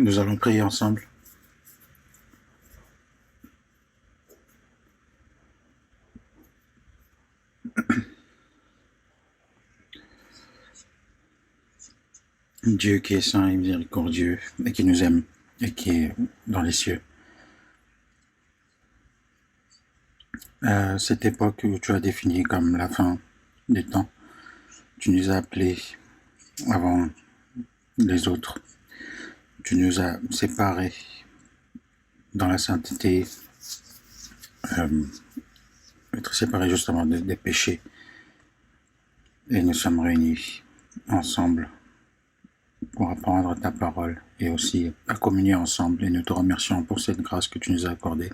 Nous allons prier ensemble. Dieu qui est saint et miséricordieux et qui nous aime et qui est dans les cieux. À cette époque où tu as défini comme la fin des temps, tu nous as appelés avant les autres. Tu nous as séparés dans la sainteté, être séparés justement des péchés. Et nous sommes réunis ensemble pour apprendre ta parole et aussi à communier ensemble. Et nous te remercions pour cette grâce que tu nous as accordée.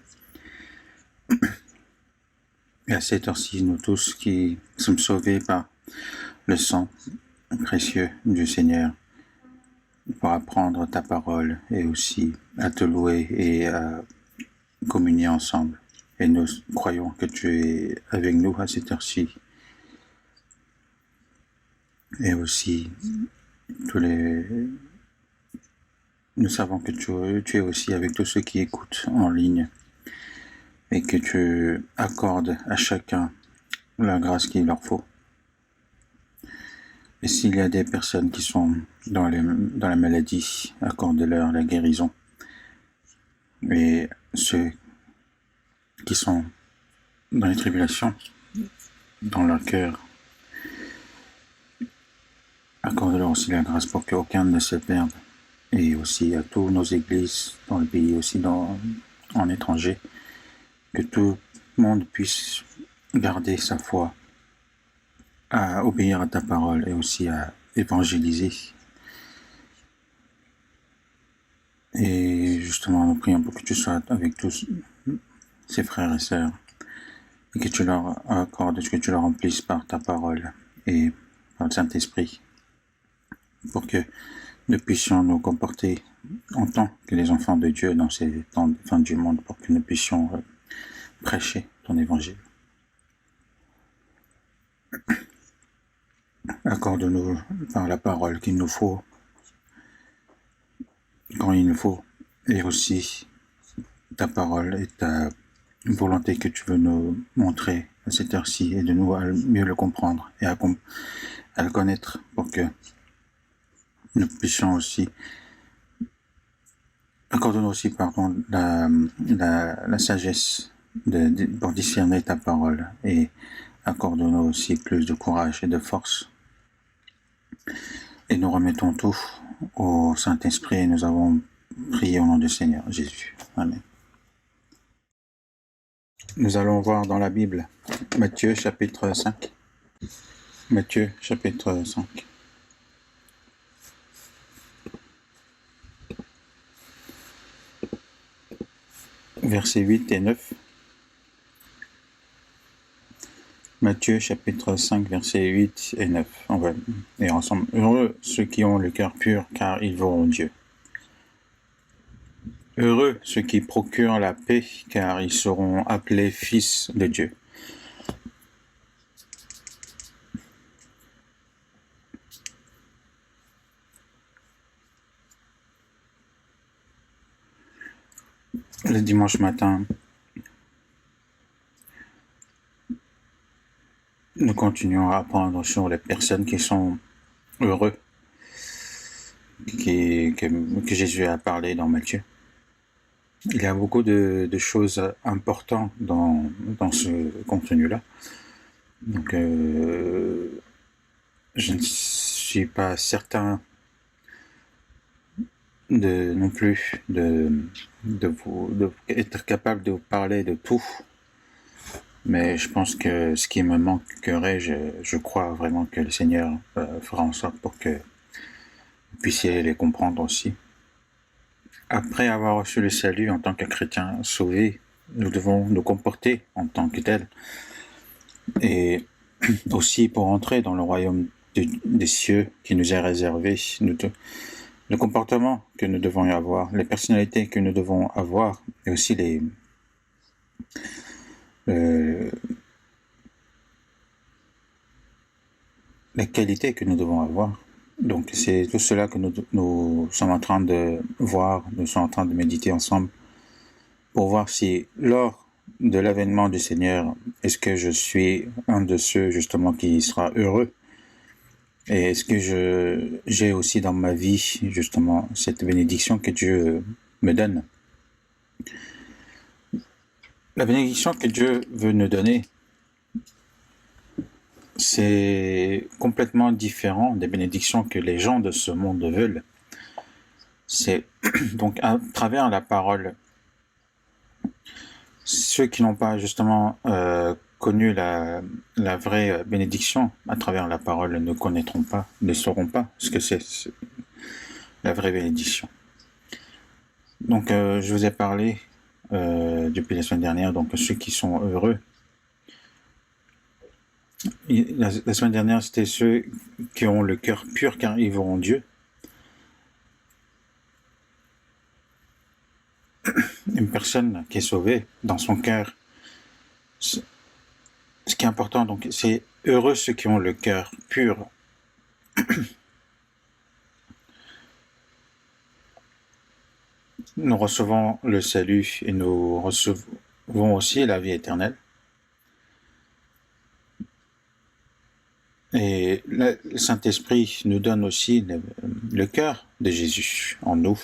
Et à cette heure-ci, nous tous qui sommes sauvés par le sang précieux du Seigneur, pour apprendre ta parole et aussi à te louer et à communier ensemble. Et nous croyons que tu es avec nous à cette heure-ci. Et aussi, nous savons que tu es aussi avec tous ceux qui écoutent en ligne et que tu accordes à chacun la grâce qu'il leur faut. Et s'il y a des personnes qui sont dans la maladie, accorde-leur la guérison. Et ceux qui sont dans les tribulations, dans leur cœur, accorde-leur aussi la grâce pour qu'aucun ne se perde. Et aussi à tous nos églises dans le pays, aussi en étranger, que tout le monde puisse garder sa foi, à obéir à ta parole et aussi à évangéliser. Et justement, nous prions pour que tu sois avec tous ces frères et sœurs et que tu leur accordes, que tu leur remplisses par ta parole et par le Saint-Esprit pour que nous puissions nous comporter en tant que les enfants de Dieu dans ces temps de fin du monde, pour que nous puissions prêcher ton évangile. Accorde-nous par la parole qu'il nous faut, quand il nous faut, et aussi ta parole et ta volonté que tu veux nous montrer à cette heure-ci, et de nous à mieux le comprendre et à le connaître, pour que nous puissions aussi accorde-nous aussi la sagesse pour discerner ta parole, et accorde-nous aussi plus de courage et de force. Et nous remettons tout au Saint-Esprit et nous avons prié au nom du Seigneur Jésus. Amen. Nous allons voir dans la Bible Matthieu chapitre 5. Matthieu chapitre 5. Versets 8 et 9. Matthieu chapitre 5, versets 8 et 9. On va lire ensemble. Heureux ceux qui ont le cœur pur, car ils verront Dieu. Heureux ceux qui procurent la paix, car ils seront appelés fils de Dieu. Le dimanche matin, nous continuons à apprendre sur les personnes qui sont heureux, que Jésus a parlé dans Matthieu. Il y a beaucoup de choses importantes dans ce contenu-là. Donc, je ne suis pas certain non plus être capable de vous parler de tout. Mais je pense que ce qui me manquerait, je crois vraiment que le Seigneur fera en sorte pour que vous puissiez les comprendre aussi. Après avoir reçu le salut en tant que chrétien sauvé, nous devons nous comporter en tant que tels. Et aussi pour entrer dans le royaume des cieux qui nous est réservé, le comportement que nous devons y avoir, les personnalités que nous devons avoir, et aussi les qualités que nous devons avoir, Donc c'est tout cela que nous sommes en train de voir, nous sommes en train de méditer ensemble pour voir si lors de l'avènement du Seigneur, est-ce que je suis un de ceux justement qui sera heureux, et est-ce que j'ai aussi dans ma vie justement cette bénédiction que Dieu me donne. La bénédiction que Dieu veut nous donner, c'est complètement différent des bénédictions que les gens de ce monde veulent. C'est donc à travers la parole. Ceux qui n'ont pas justement connu la vraie bénédiction à travers la parole ne connaîtront pas, ne sauront pas ce que c'est la vraie bénédiction. Donc je vous ai parlé depuis la semaine dernière, donc ceux qui sont heureux. La semaine dernière, c'était ceux qui ont le cœur pur car ils verront Dieu. Une personne qui est sauvée dans son cœur, ce qui est important, donc c'est heureux ceux qui ont le cœur pur. Nous recevons le salut et nous recevons aussi la vie éternelle. Et le Saint-Esprit nous donne aussi le cœur de Jésus en nous.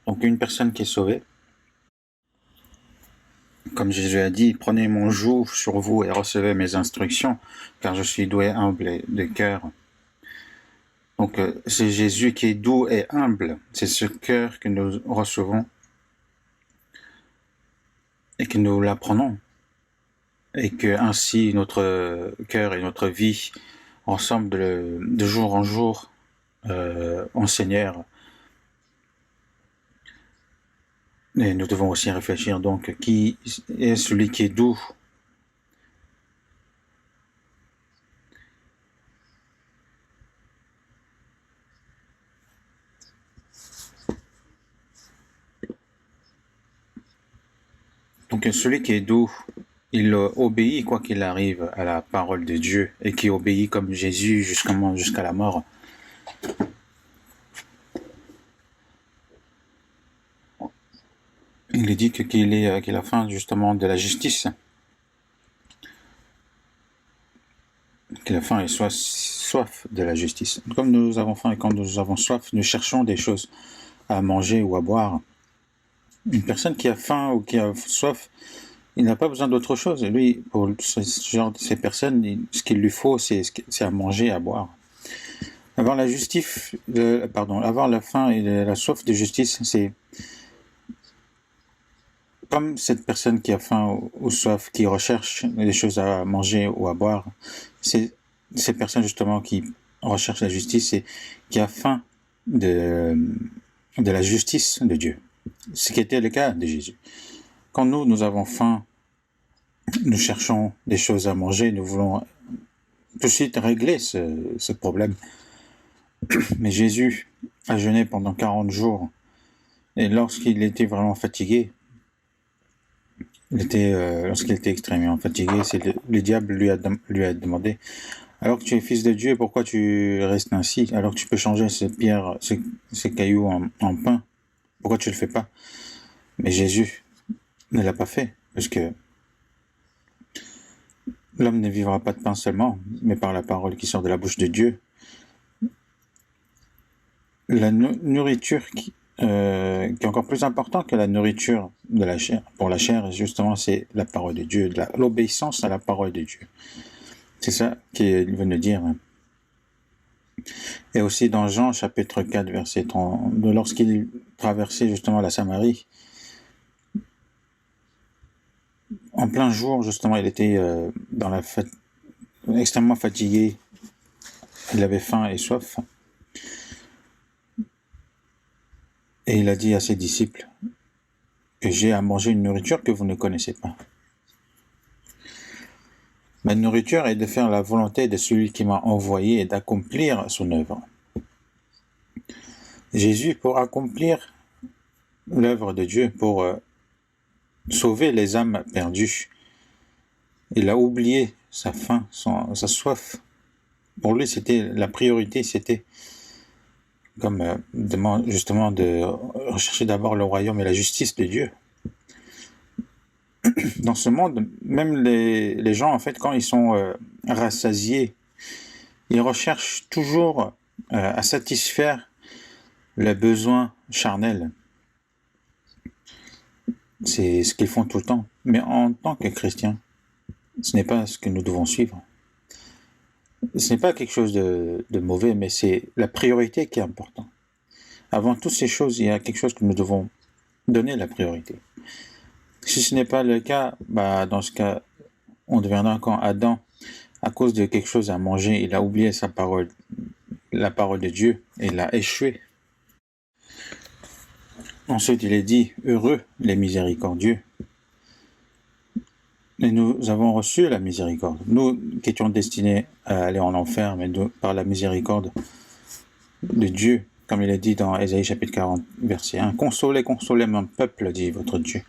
Donc une personne qui est sauvée, comme Jésus a dit, prenez mon joug sur vous et recevez mes instructions, car je suis doux et humble de cœur. Donc c'est Jésus qui est doux et humble, c'est ce cœur que nous recevons et que nous l'apprenons, et que ainsi notre cœur et notre vie ensemble de jour en jour en Seigneur. Et nous devons aussi réfléchir donc qui est celui qui est doux. Donc celui qui est doux, il obéit quoi qu'il arrive à la parole de Dieu, et qui obéit comme Jésus jusqu'à la mort. Il dit qu'il est la fin justement de la justice, qu'il a faim et soif de la justice. Comme nous avons faim et quand nous avons soif, nous cherchons des choses à manger ou à boire. Une personne qui a faim ou qui a soif, il n'a pas besoin d'autre chose. Lui, pour ce genre de ces personnes, ce qu'il lui faut, c'est à manger, à boire. Avoir avoir la faim et la soif de justice, c'est comme cette personne qui a faim ou soif, qui recherche des choses à manger ou à boire. C'est ces personnes justement qui recherchent la justice et qui a faim de la justice de Dieu. Ce qui était le cas de Jésus. Quand nous avons faim, nous cherchons des choses à manger, nous voulons tout de suite régler ce problème. Mais Jésus a jeûné pendant 40 jours, et lorsqu'il était vraiment fatigué, lorsqu'il était extrêmement fatigué, c'est le diable lui a demandé: alors que tu es fils de Dieu, pourquoi tu restes ainsi? Alors que tu peux changer ces pierres, ces cailloux en pain, pourquoi tu le fais pas? Mais Jésus ne l'a pas fait, parce que l'homme ne vivra pas de pain seulement, mais par la parole qui sort de la bouche de Dieu. La nourriture qui est encore plus importante que la nourriture de la chair, pour la chair, justement, c'est la parole de Dieu, l'obéissance à la parole de Dieu. C'est ça qu'il veut nous dire. Et aussi dans Jean chapitre 4, verset 30, lorsqu'il traversait justement la Samarie, en plein jour, justement, il était extrêmement fatigué, il avait faim et soif. Et il a dit à ses disciples que j'ai à manger une nourriture que vous ne connaissez pas. Ma nourriture est de faire la volonté de celui qui m'a envoyé et d'accomplir son œuvre. Jésus, pour accomplir l'œuvre de Dieu, pour sauver les âmes perdues, il a oublié sa faim, sa soif. Pour lui, c'était la priorité, c'était comme justement de rechercher d'abord le royaume et la justice de Dieu. Dans ce monde, même les gens, en fait, quand ils sont rassasiés, ils recherchent toujours à satisfaire les besoins charnels. C'est ce qu'ils font tout le temps. Mais en tant que chrétiens, ce n'est pas ce que nous devons suivre. Ce n'est pas quelque chose de mauvais, mais c'est la priorité qui est importante. Avant toutes ces choses, il y a quelque chose que nous devons donner la priorité. Si ce n'est pas le cas, dans ce cas, on deviendra quand Adam, à cause de quelque chose à manger, il a oublié sa parole, la parole de Dieu, et il a échoué. Ensuite, il est dit, heureux les miséricordieux. Et nous avons reçu la miséricorde. Nous qui étions destinés à aller en enfer, mais par la miséricorde de Dieu, comme il est dit dans Ésaïe chapitre 40, verset 1, « Consolez, consolez mon peuple, dit votre Dieu,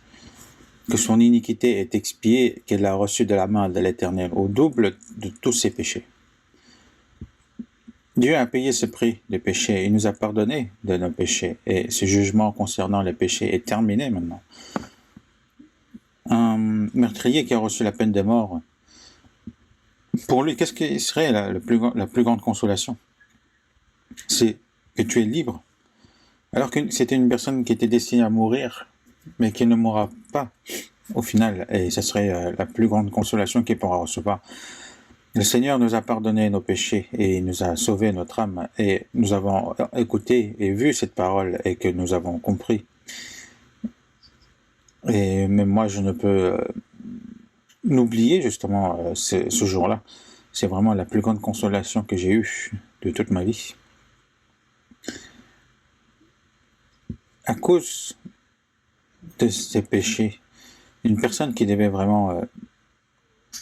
que son iniquité est expiée, qu'elle a reçu de la main de l'Éternel, au double de tous ses péchés. » Dieu a payé ce prix de péché, il nous a pardonné de nos péchés, et ce jugement concernant les péchés est terminé maintenant. Un meurtrier qui a reçu la peine de mort, pour lui, qu'est-ce qui serait la plus grande consolation? C'est que tu es libre. Alors que c'était une personne qui était destinée à mourir, mais qui ne mourra pas au final, et ce serait la plus grande consolation qu'il pourra recevoir. Le Seigneur nous a pardonné nos péchés et il nous a sauvé notre âme, et nous avons écouté et vu cette parole et que nous avons compris. Et même moi, je ne peux n'oublier justement ce jour-là. C'est vraiment la plus grande consolation que j'ai eue de toute ma vie. À cause de ses péchés, une personne qui devait vraiment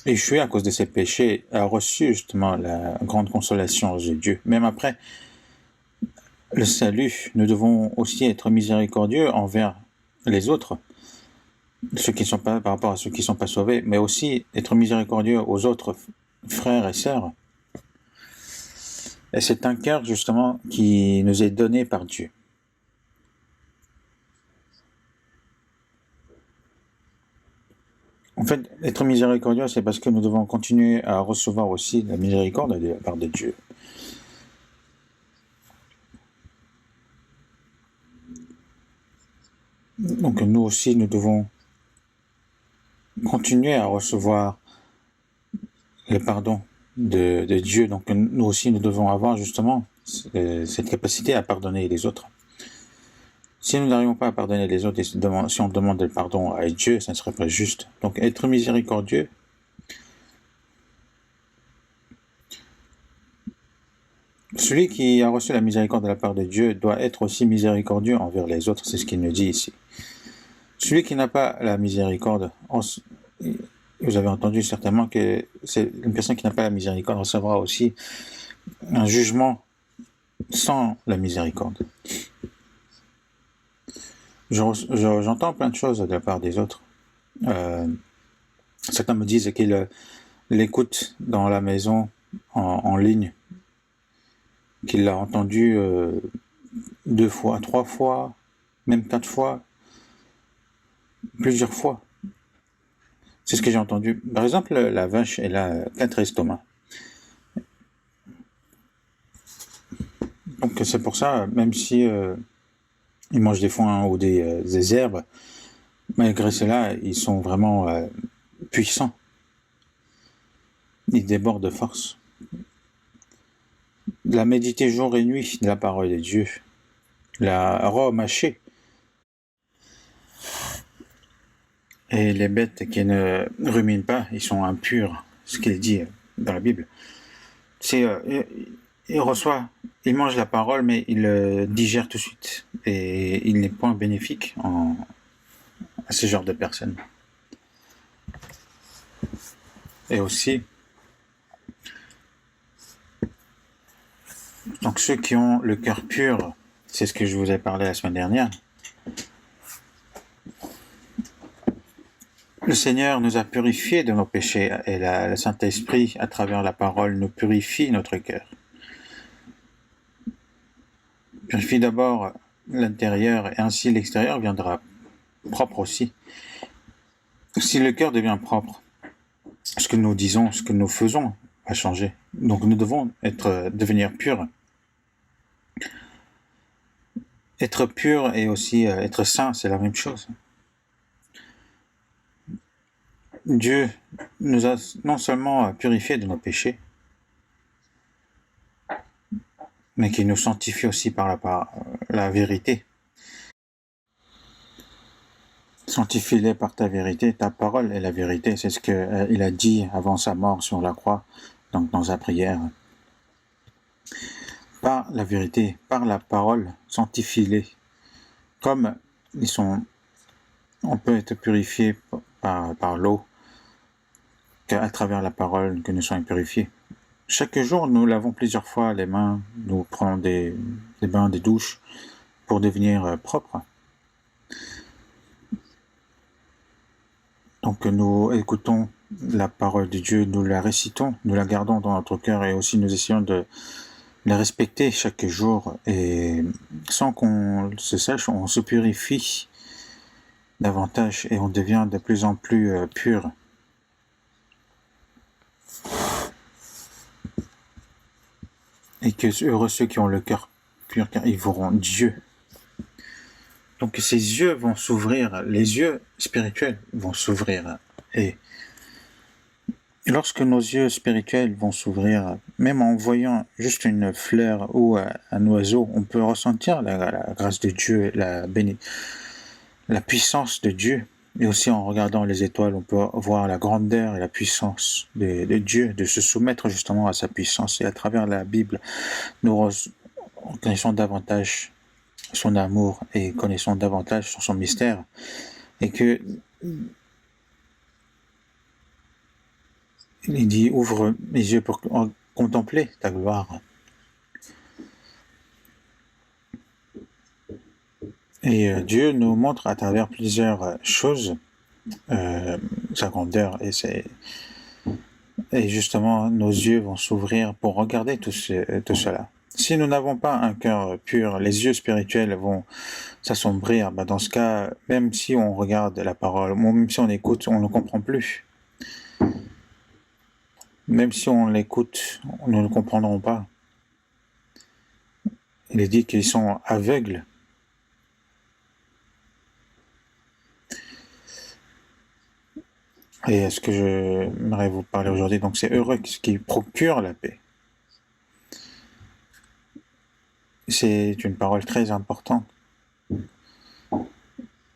échouer à cause de ses péchés a reçu justement la grande consolation de Dieu. Même après le salut, nous devons aussi être miséricordieux envers les autres, ceux qui sont pas, par rapport à ceux qui ne sont pas sauvés, mais aussi être miséricordieux aux autres frères et sœurs. Et c'est un cœur justement qui nous est donné par Dieu. En fait, être miséricordieux, c'est parce que nous devons continuer à recevoir aussi la miséricorde de la part de Dieu. Donc nous aussi, nous devons continuer à recevoir le pardon de Dieu. Donc nous aussi, nous devons avoir justement cette capacité à pardonner les autres. Si nous n'arrivons pas à pardonner les autres, et si on demande le pardon à Dieu, ça ne serait pas juste. Donc être miséricordieux, celui qui a reçu la miséricorde de la part de Dieu doit être aussi miséricordieux envers les autres, c'est ce qu'il nous dit ici. Celui qui n'a pas la miséricorde, vous avez entendu certainement que c'est une personne qui n'a pas la miséricorde recevra aussi un jugement sans la miséricorde. J'entends plein de choses de la part des autres. Certains me disent qu'ils l'écoutent dans la maison en ligne, qu'il l'a entendu 2 fois, 3 fois, même 4 fois, plusieurs fois. C'est ce que j'ai entendu. Par exemple, la vache, elle a 4 estomacs. Donc c'est pour ça, même si ils mangent des foins ou des herbes, malgré cela, ils sont vraiment puissants. Ils débordent de force. La méditer jour et nuit de la parole de Dieu, la remâcher. Et les bêtes qui ne ruminent pas, ils sont impurs, ce qu'il dit dans la Bible. C'est il mange la parole, mais il le digère tout de suite. Et il n'est point bénéfique à ce genre de personnes. Et aussi, donc ceux qui ont le cœur pur, c'est ce que je vous ai parlé la semaine dernière. Le Seigneur nous a purifiés de nos péchés et le Saint-Esprit, à travers la parole, nous purifie notre cœur. Purifie d'abord l'intérieur et ainsi l'extérieur viendra propre aussi. Si le cœur devient propre, ce que nous disons, ce que nous faisons va changer. Donc nous devons devenir purs. Être pur et aussi être saint, c'est la même chose. Dieu nous a non seulement purifiés de nos péchés, mais qui nous sanctifie aussi par la vérité. Sanctifie-les par ta vérité, ta parole est la vérité. C'est ce qu'il a dit avant sa mort sur la croix, donc dans sa prière. Par la vérité, par la parole, sanctifie-les. Comme on peut être purifié par l'eau, qu'à travers la parole que nous soyons purifiés. Chaque jour, nous lavons plusieurs fois les mains, nous prenons des bains, des douches pour devenir propres. Donc nous écoutons la parole de Dieu, nous la récitons, nous la gardons dans notre cœur et aussi nous essayons de la respecter chaque jour et sans qu'on se sache, on se purifie davantage et on devient de plus en plus pur. Et que heureux ceux qui ont le cœur pur, car ils verront Dieu. Donc ces yeux vont s'ouvrir, les yeux spirituels vont s'ouvrir. Et lorsque nos yeux spirituels vont s'ouvrir, même en voyant juste une fleur ou un oiseau, on peut ressentir la grâce de Dieu, la puissance de Dieu. Et aussi en regardant les étoiles, on peut voir la grandeur et la puissance de Dieu, de se soumettre justement à sa puissance. Et à travers la Bible, nous connaissons davantage son amour et connaissons davantage sur son mystère. Et que il dit, ouvre mes yeux pour contempler ta gloire. Et Dieu nous montre à travers plusieurs choses sa grandeur et justement nos yeux vont s'ouvrir pour regarder tout cela. Si nous n'avons pas un cœur pur, les yeux spirituels vont s'assombrir. Dans ce cas, même si on regarde la parole, même si on écoute, on ne comprend plus. Même si on l'écoute, nous ne comprendrons pas. Il est dit qu'ils sont aveugles. Et ce que j'aimerais vous parler aujourd'hui, donc c'est heureux ce qui procure la paix. C'est une parole très importante.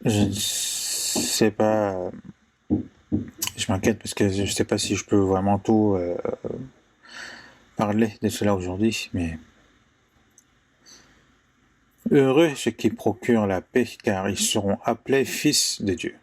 Je ne sais pas, je m'inquiète parce que je ne sais pas si je peux vraiment tout parler de cela aujourd'hui, mais heureux ceux qui procurent la paix, car ils seront appelés fils de Dieu.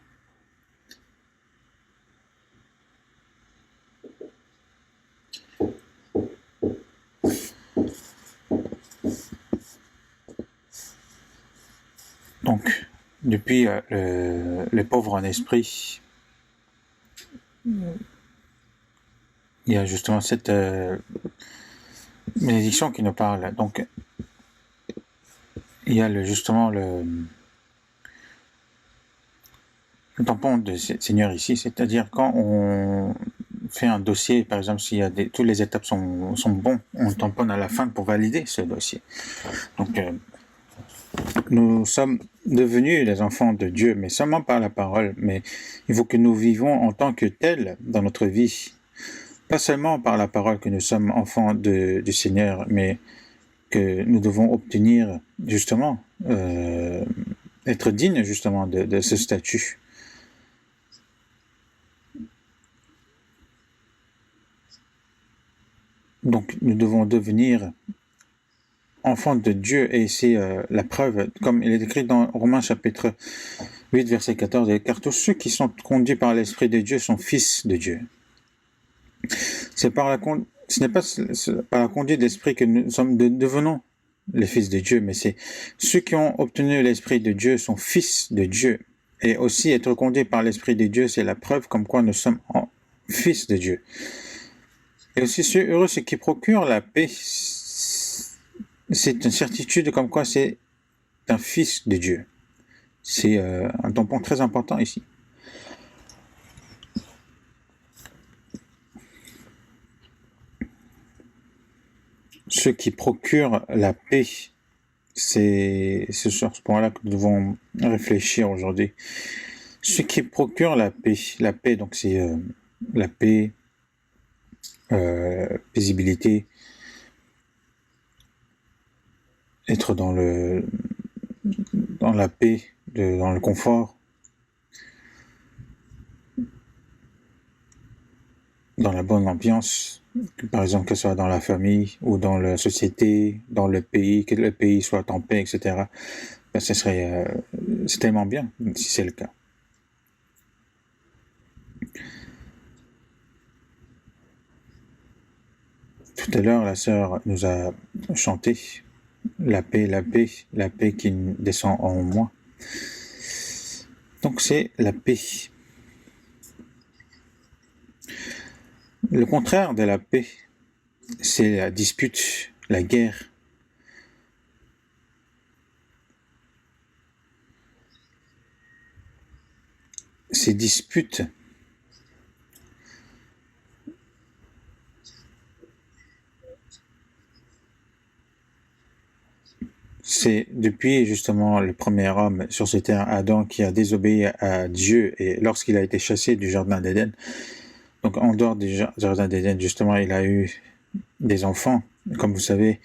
Donc, depuis les pauvres en esprit, il y a justement cette bénédiction qui nous parle. Donc, il y a justement le tampon de Seigneur ici, c'est-à-dire quand on fait un dossier, par exemple, si toutes les étapes sont bonnes, on tamponne à la fin pour valider ce dossier. Donc, nous sommes devenus les enfants de Dieu, mais seulement par la parole. Mais il faut que nous vivons en tant que tels dans notre vie. Pas seulement par la parole que nous sommes enfants du Seigneur, mais que nous devons obtenir justement, être dignes justement de ce statut. Donc nous devons devenir enfants de Dieu, et c'est la preuve, comme il est écrit dans Romains chapitre 8, verset 14, car tous ceux qui sont conduits par l'Esprit de Dieu sont fils de Dieu. Ce n'est pas par la conduite de l'Esprit que nous devenons les fils de Dieu, mais c'est ceux qui ont obtenu l'Esprit de Dieu sont fils de Dieu. Et aussi être conduit par l'Esprit de Dieu, c'est la preuve comme quoi nous sommes fils de Dieu. Et aussi heureux ceux qui procurent la paix, c'est une certitude comme quoi c'est un fils de Dieu. C'est un tampon très important ici. Ce qui procure la paix, c'est sur ce point-là que nous devons réfléchir aujourd'hui. Ce qui procure la paix donc c'est la paix, paisibilité, être dans la paix, dans le confort, dans la bonne ambiance, par exemple que ce soit dans la famille ou dans la société, dans le pays, que le pays soit en paix, etc. Ben, c'est tellement bien si c'est le cas. Tout à l'heure, la sœur nous a chanté la paix, la paix, la paix qui descend en moi. Donc c'est la paix. Le contraire de la paix, c'est la dispute, la guerre. Ces disputes c'est depuis justement le premier homme sur cette terre, Adam, qui a désobéi à Dieu et lorsqu'il a été chassé du jardin d'Éden. Donc en dehors du jardin d'Éden, justement, il a eu des enfants. Comme vous savez,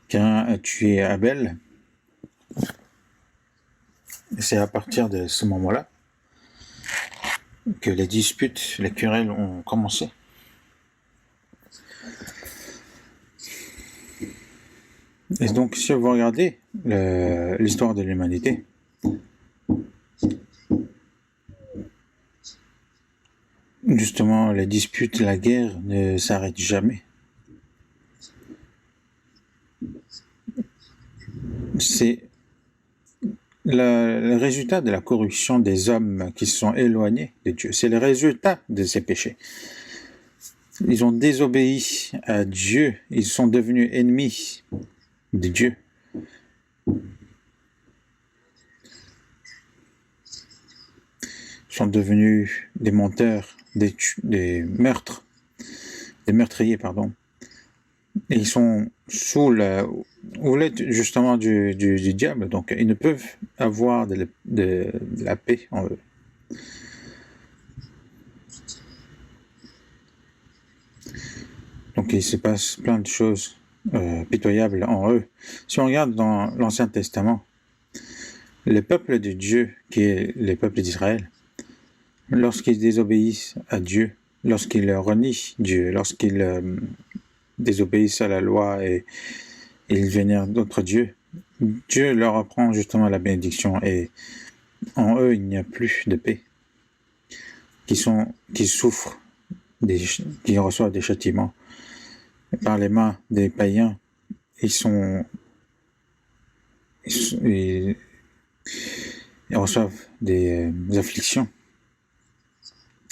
Caïn a tué Abel. Et c'est à partir de ce moment-là que les disputes, les querelles ont commencé. Et donc, si vous regardez l'histoire de l'humanité, justement, les disputes, la guerre ne s'arrêtent jamais. C'est le résultat de la corruption des hommes qui se sont éloignés de Dieu. C'est le résultat de ces péchés. Ils ont désobéi à Dieu, ils sont devenus ennemis de Dieu. Ils sont devenus des menteurs, des meurtriers, pardon. Et ils sont sous la houlette justement du diable, donc ils ne peuvent avoir de la paix en eux. Donc il se passe plein de choses pitoyables en eux. Si on regarde dans l'Ancien Testament, le peuple de Dieu, qui est le peuple d'Israël, lorsqu'ils désobéissent à Dieu, lorsqu'ils renient Dieu, lorsqu'ils désobéissent à la loi et ils vénèrent d'autres dieux, Dieu leur apprend justement la bénédiction et en eux il n'y a plus de paix, qui souffrent, qui reçoivent des châtiments par les mains des païens. Ils reçoivent des afflictions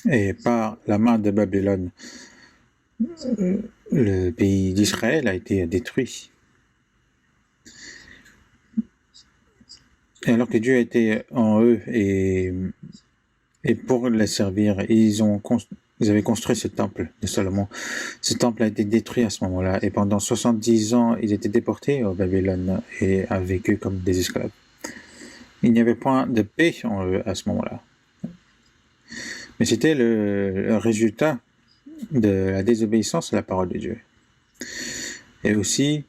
et par la main de Babylone, le pays d'Israël a été détruit. Et alors que Dieu était en eux et pour les servir, ils avaient construit ce temple de Salomon. Ce temple a été détruit à ce moment-là et pendant 70 ans, ils étaient déportés au Babylone et a vécu comme des esclaves. Il n'y avait point de paix en eux à ce moment-là. Mais c'était le résultat de la désobéissance à la parole de Dieu. Et aussi,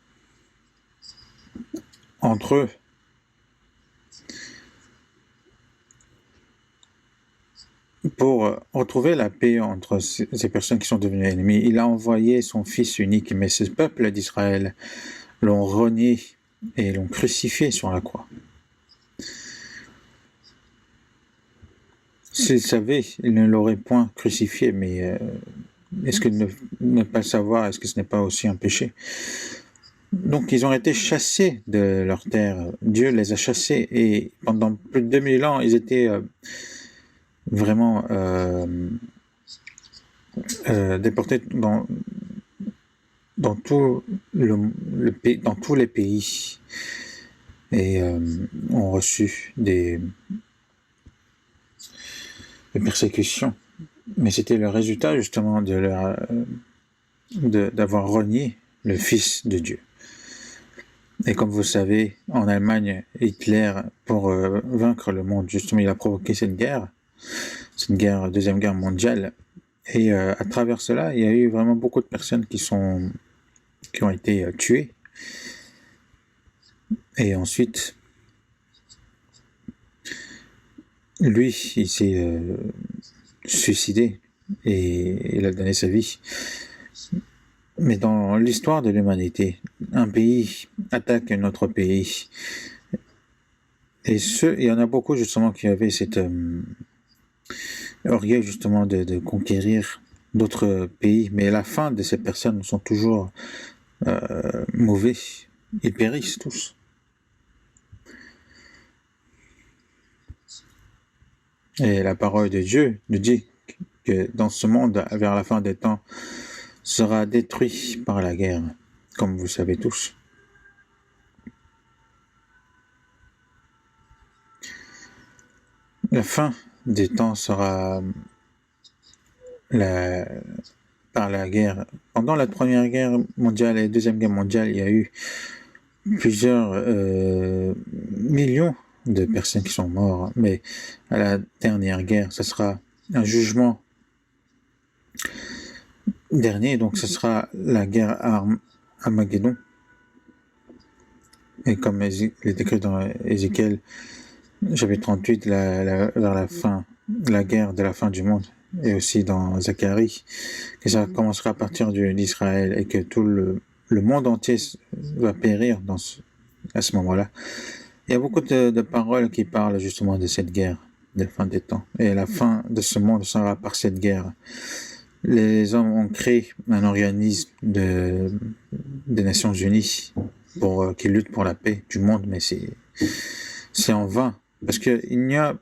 entre eux, pour retrouver la paix entre ces personnes qui sont devenues ennemies, il a envoyé son Fils unique, mais ce peuple d'Israël l'ont renié et l'ont crucifié sur la croix. S'ils savaient, ils ne l'auraient point crucifié, mais est-ce que ne pas le savoir, est-ce que ce n'est pas aussi un péché? Donc ils ont été chassés de leur terre, Dieu les a chassés, et pendant plus de 2000 ans, ils étaient vraiment déportés dans dans tous les pays et ont reçu des persécutions. Mais c'était le résultat justement d'avoir renié le Fils de Dieu. Et comme vous savez, en Allemagne, Hitler, pour vaincre le monde, justement, il a provoqué cette deuxième guerre mondiale. Et à travers cela, il y a eu vraiment beaucoup de personnes qui ont été tuées. Et ensuite, lui, il s'est suicidé et il a donné sa vie. Mais dans l'histoire de l'humanité, un pays attaque un autre pays. Et il y en a beaucoup justement qui avaient cet orgueil justement de conquérir d'autres pays. Mais la fin de ces personnes sont toujours mauvais. Ils périssent tous. Et la parole de Dieu nous dit que dans ce monde, vers la fin des temps, sera détruit par la guerre, comme vous savez tous. La fin des temps sera par la guerre. Pendant la Première Guerre mondiale et la Deuxième Guerre mondiale, il y a eu plusieurs millions de personnes qui sont mortes, mais à la dernière guerre, ce sera un jugement dernier, donc ce sera la guerre Armageddon. Et comme il est écrit dans Ézéchiel, chapitre 38, vers la fin, la guerre de la fin du monde, et aussi dans Zacharie, que ça commencera à partir d'Israël et que tout le monde entier va périr à ce moment-là. Il y a beaucoup de paroles qui parlent justement de cette guerre, de la fin des temps. Et la fin de ce monde sera par cette guerre. Les hommes ont créé un organisme des Nations Unies qui lutte pour la paix du monde, mais c'est en vain. Parce qu'il n'y a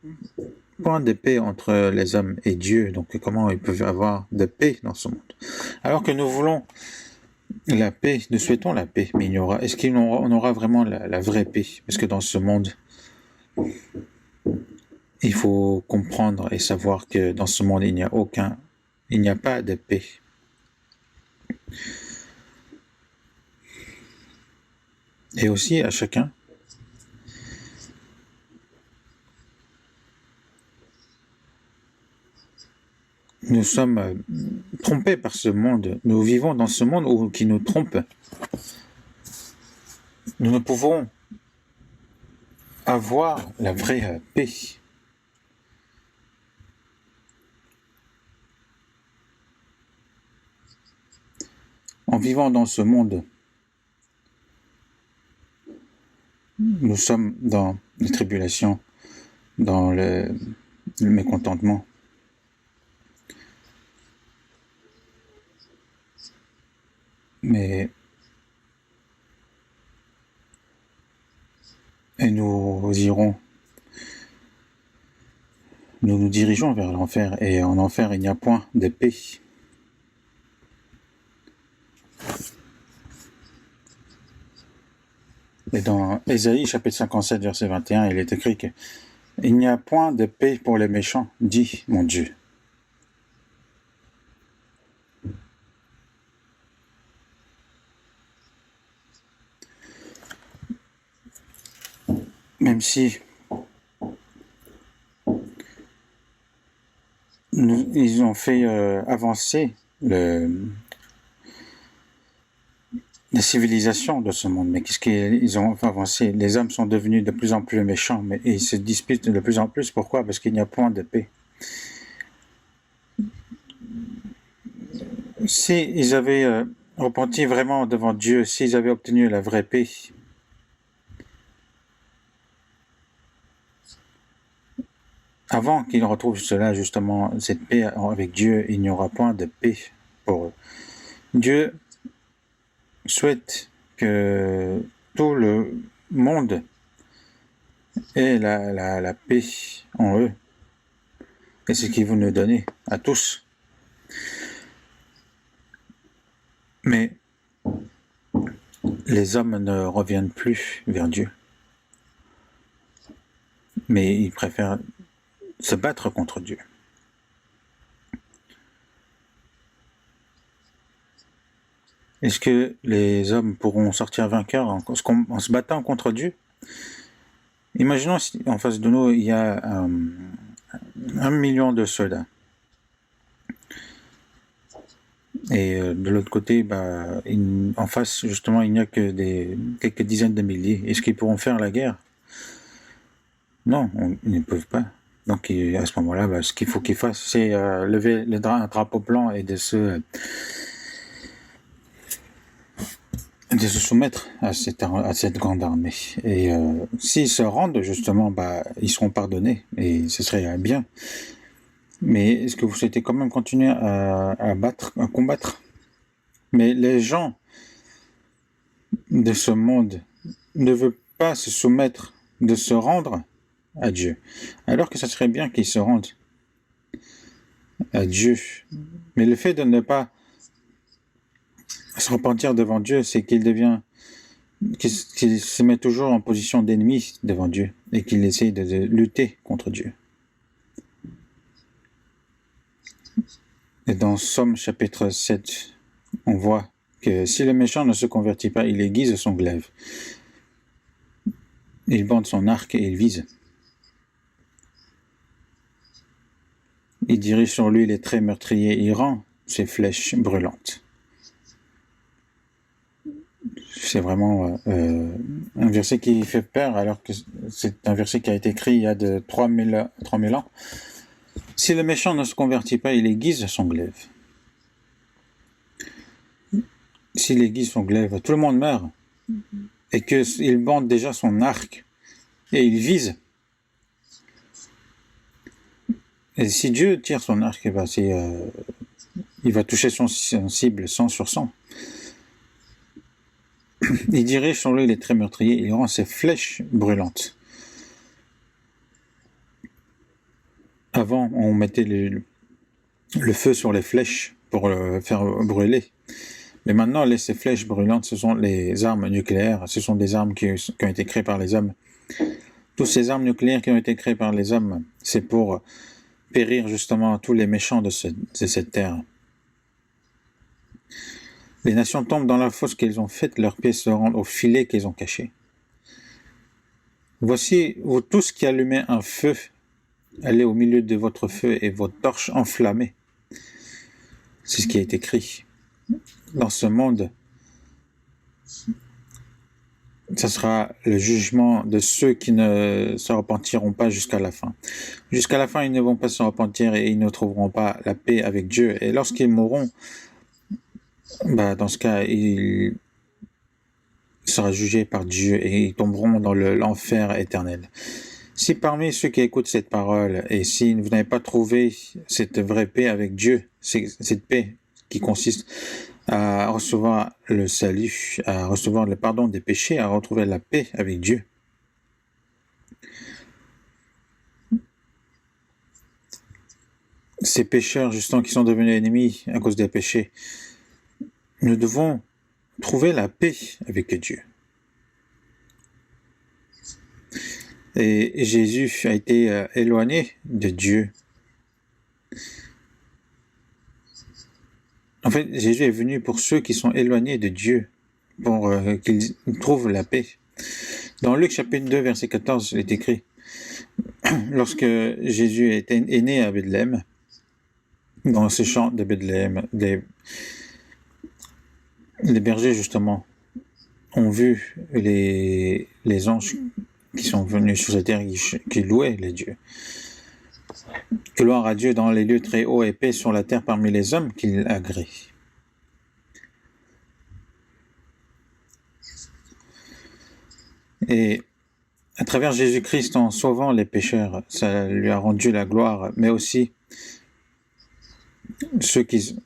point de paix entre les hommes et Dieu. Donc comment ils peuvent avoir de paix dans ce monde? Alors que nous voulons la paix, nous souhaitons la paix, mais est-ce qu'on aura vraiment la vraie paix? Parce que dans ce monde, il faut comprendre et savoir que dans ce monde, il n'y a pas de paix. Et aussi à chacun, nous sommes trompés par ce monde. Nous vivons dans ce monde qui nous trompe. Nous ne pouvons avoir la vraie paix. En vivant dans ce monde, nous sommes dans les tribulations, dans le mécontentement. Et nous nous dirigeons vers l'enfer, et en enfer, il n'y a point de paix. Et dans Ésaïe, chapitre 57, verset 21, il est écrit que il n'y a point de paix pour les méchants, dit mon Dieu. Même si ils ont fait avancer la civilisation de ce monde, mais qu'est-ce qu'ils ont fait avancer? Les hommes sont devenus de plus en plus méchants, mais ils se disputent de plus en plus. Pourquoi? Parce qu'il n'y a point de paix. S'ils avaient repenti vraiment devant Dieu, s'ils avaient obtenu la vraie paix, avant qu'ils retrouvent cela, justement, cette paix avec Dieu, il n'y aura point de paix pour eux. Dieu souhaite que tout le monde ait la paix en eux. Et c'est ce qu'il veut nous donner à tous. Mais les hommes ne reviennent plus vers Dieu, mais ils préfèrent se battre contre Dieu. Est-ce que les hommes pourront sortir vainqueurs en se battant contre Dieu? Imaginons si en face de nous, il y a 1 million de soldats. Et de l'autre côté, en face, justement, il n'y a que quelques dizaines de milliers. Est-ce qu'ils pourront faire la guerre? Non, ils ne peuvent pas. Donc à ce moment-là, ce qu'il faut qu'ils fassent, c'est lever un drapeau blanc et de se soumettre à cette grande armée. Et s'ils se rendent, justement, ils seront pardonnés, et ce serait bien. Mais est-ce que vous souhaitez quand même continuer à combattre? Mais les gens de ce monde ne veulent pas se soumettre, de se rendre à Dieu, alors que ça serait bien qu'ils se rendent à Dieu. Mais le fait de ne pas se repentir devant Dieu, c'est qu'il se met toujours en position d'ennemi devant Dieu et qu'il essaye de lutter contre Dieu. Et dans Somme chapitre 7, on voit que si le méchant ne se convertit pas, il aiguise son glaive. Il bande son arc et il vise. Il dirige sur lui les traits meurtriers, il rend ses flèches brûlantes. C'est vraiment un verset qui fait peur, alors que c'est un verset qui a été écrit il y a de 3000 ans. Si le méchant ne se convertit pas, il aiguise son glaive. S'il aiguise son glaive, tout le monde meurt. Et qu'il bande déjà son arc et il vise. Et si Dieu tire son arc, il va toucher son cible 100 sur 100. Il dirige sur lui les traits meurtriers, il rend ses flèches brûlantes. Avant, on mettait le feu sur les flèches pour faire brûler. Mais maintenant, ces flèches brûlantes, ce sont les armes nucléaires. Ce sont des armes qui ont été créées par les hommes. Toutes ces armes nucléaires qui ont été créées par les hommes, c'est pour périr justement tous les méchants de cette terre. Les nations tombent dans la fosse qu'elles ont faite, leurs pieds se rendent au filet qu'elles ont caché. Voici, vous tous qui allumez un feu, allez au milieu de votre feu et votre torche enflammée. C'est ce qui a été écrit. Dans ce monde, ce sera le jugement de ceux qui ne se repentiront pas jusqu'à la fin. Jusqu'à la fin, ils ne vont pas se repentir et ils ne trouveront pas la paix avec Dieu. Et lorsqu'ils mourront, dans ce cas, ils seront jugés par Dieu et ils tomberont dans l'enfer éternel. Si parmi ceux qui écoutent cette parole, et si vous n'avez pas trouvé cette vraie paix avec Dieu, cette paix qui consiste à recevoir le salut, à recevoir le pardon des péchés, à retrouver la paix avec Dieu, ces pécheurs justement qui sont devenus ennemis à cause des péchés, nous devons trouver la paix avec Dieu. Et Jésus a été éloigné de Dieu. En fait, Jésus est venu pour ceux qui sont éloignés de Dieu, pour qu'ils trouvent la paix. Dans Luc chapitre 2, verset 14, il est écrit, lorsque Jésus est né à Bethléem, dans ce champ de Bethléem, les bergers, justement, ont vu les anges qui sont venus sur cette terre, qui louaient les dieux. Gloire à Dieu dans les lieux très hauts et paix sur la terre parmi les hommes qu'il agrée. Et à travers Jésus-Christ, en sauvant les pécheurs, ça lui a rendu la gloire, mais aussi ceux qui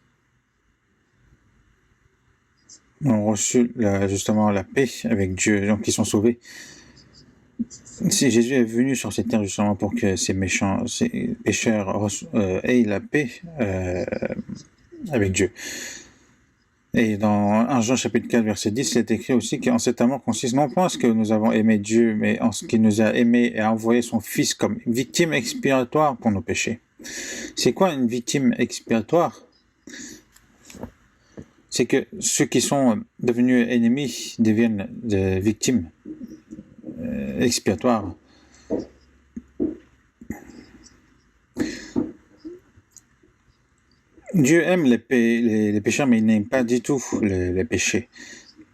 ont reçu justement la paix avec Dieu, donc qui sont sauvés. Si Jésus est venu sur cette terre justement pour que ces pécheurs aient la paix avec Dieu. Et dans 1 Jean chapitre 4 verset 10, il est écrit aussi qu'en cet amour consiste non point en ce que nous avons aimé Dieu, mais en ce qu'il nous a aimés et a envoyé son Fils comme victime expiatoire pour nos péchés. C'est quoi une victime expiatoire? C'est que ceux qui sont devenus ennemis deviennent des victimes expiatoires. Dieu aime les pécheurs, mais il n'aime pas du tout les péchés.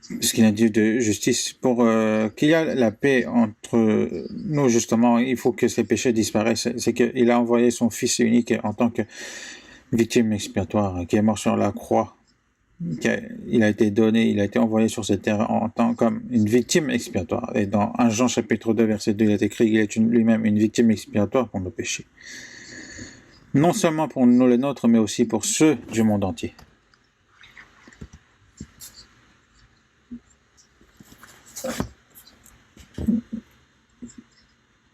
Parce qu'il est un Dieu de justice. Pour qu'il y ait la paix entre nous, justement, il faut que ces péchés disparaissent. C'est qu'il a envoyé son Fils unique en tant que victime expiatoire, qui est mort sur la croix. Il a été donné, il a été envoyé sur cette terre en tant comme une victime expiatoire. Et dans 1 Jean chapitre 2 verset 2, il est écrit qu'il est lui-même une victime expiatoire pour nos péchés. Non seulement pour nous les nôtres, mais aussi pour ceux du monde entier.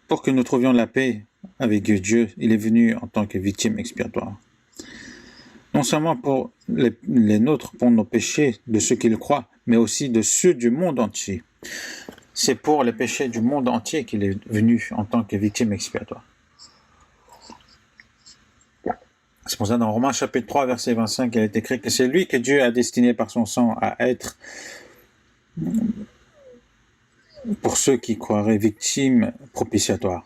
Pour que nous trouvions la paix avec Dieu, il est venu en tant que victime expiatoire. Non seulement pour les nôtres, pour nos péchés, de ceux qui le croient, mais aussi de ceux du monde entier. C'est pour les péchés du monde entier qu'il est venu en tant que victime expiatoire. C'est pour ça dans Romains chapitre 3 verset 25, il est écrit que c'est lui que Dieu a destiné par son sang à être, pour ceux qui croiraient, victime propitiatoire.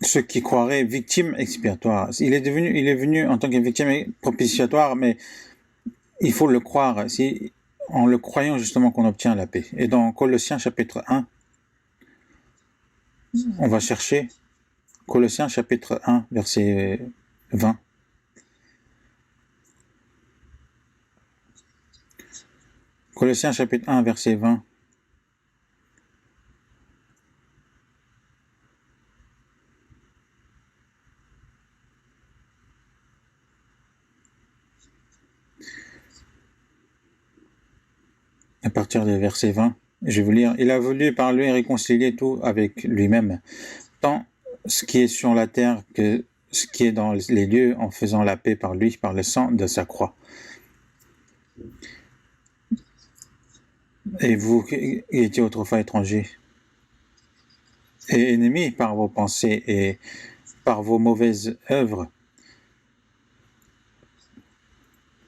Ceux qui croiraient victime expiatoire. Il est venu en tant que victime propitiatoire, mais il faut le croire. C'est en le croyant justement qu'on obtient la paix. Et dans Colossiens chapitre 1, on va chercher Colossiens chapitre 1, verset 20. Colossiens chapitre 1, verset 20. À partir du verset 20, je vais vous lire. Il a voulu par lui réconcilier tout avec lui-même, tant ce qui est sur la terre que ce qui est dans les lieux, en faisant la paix par lui, par le sang de sa croix. Et vous qui étiez autrefois étrangers et ennemis par vos pensées et par vos mauvaises œuvres,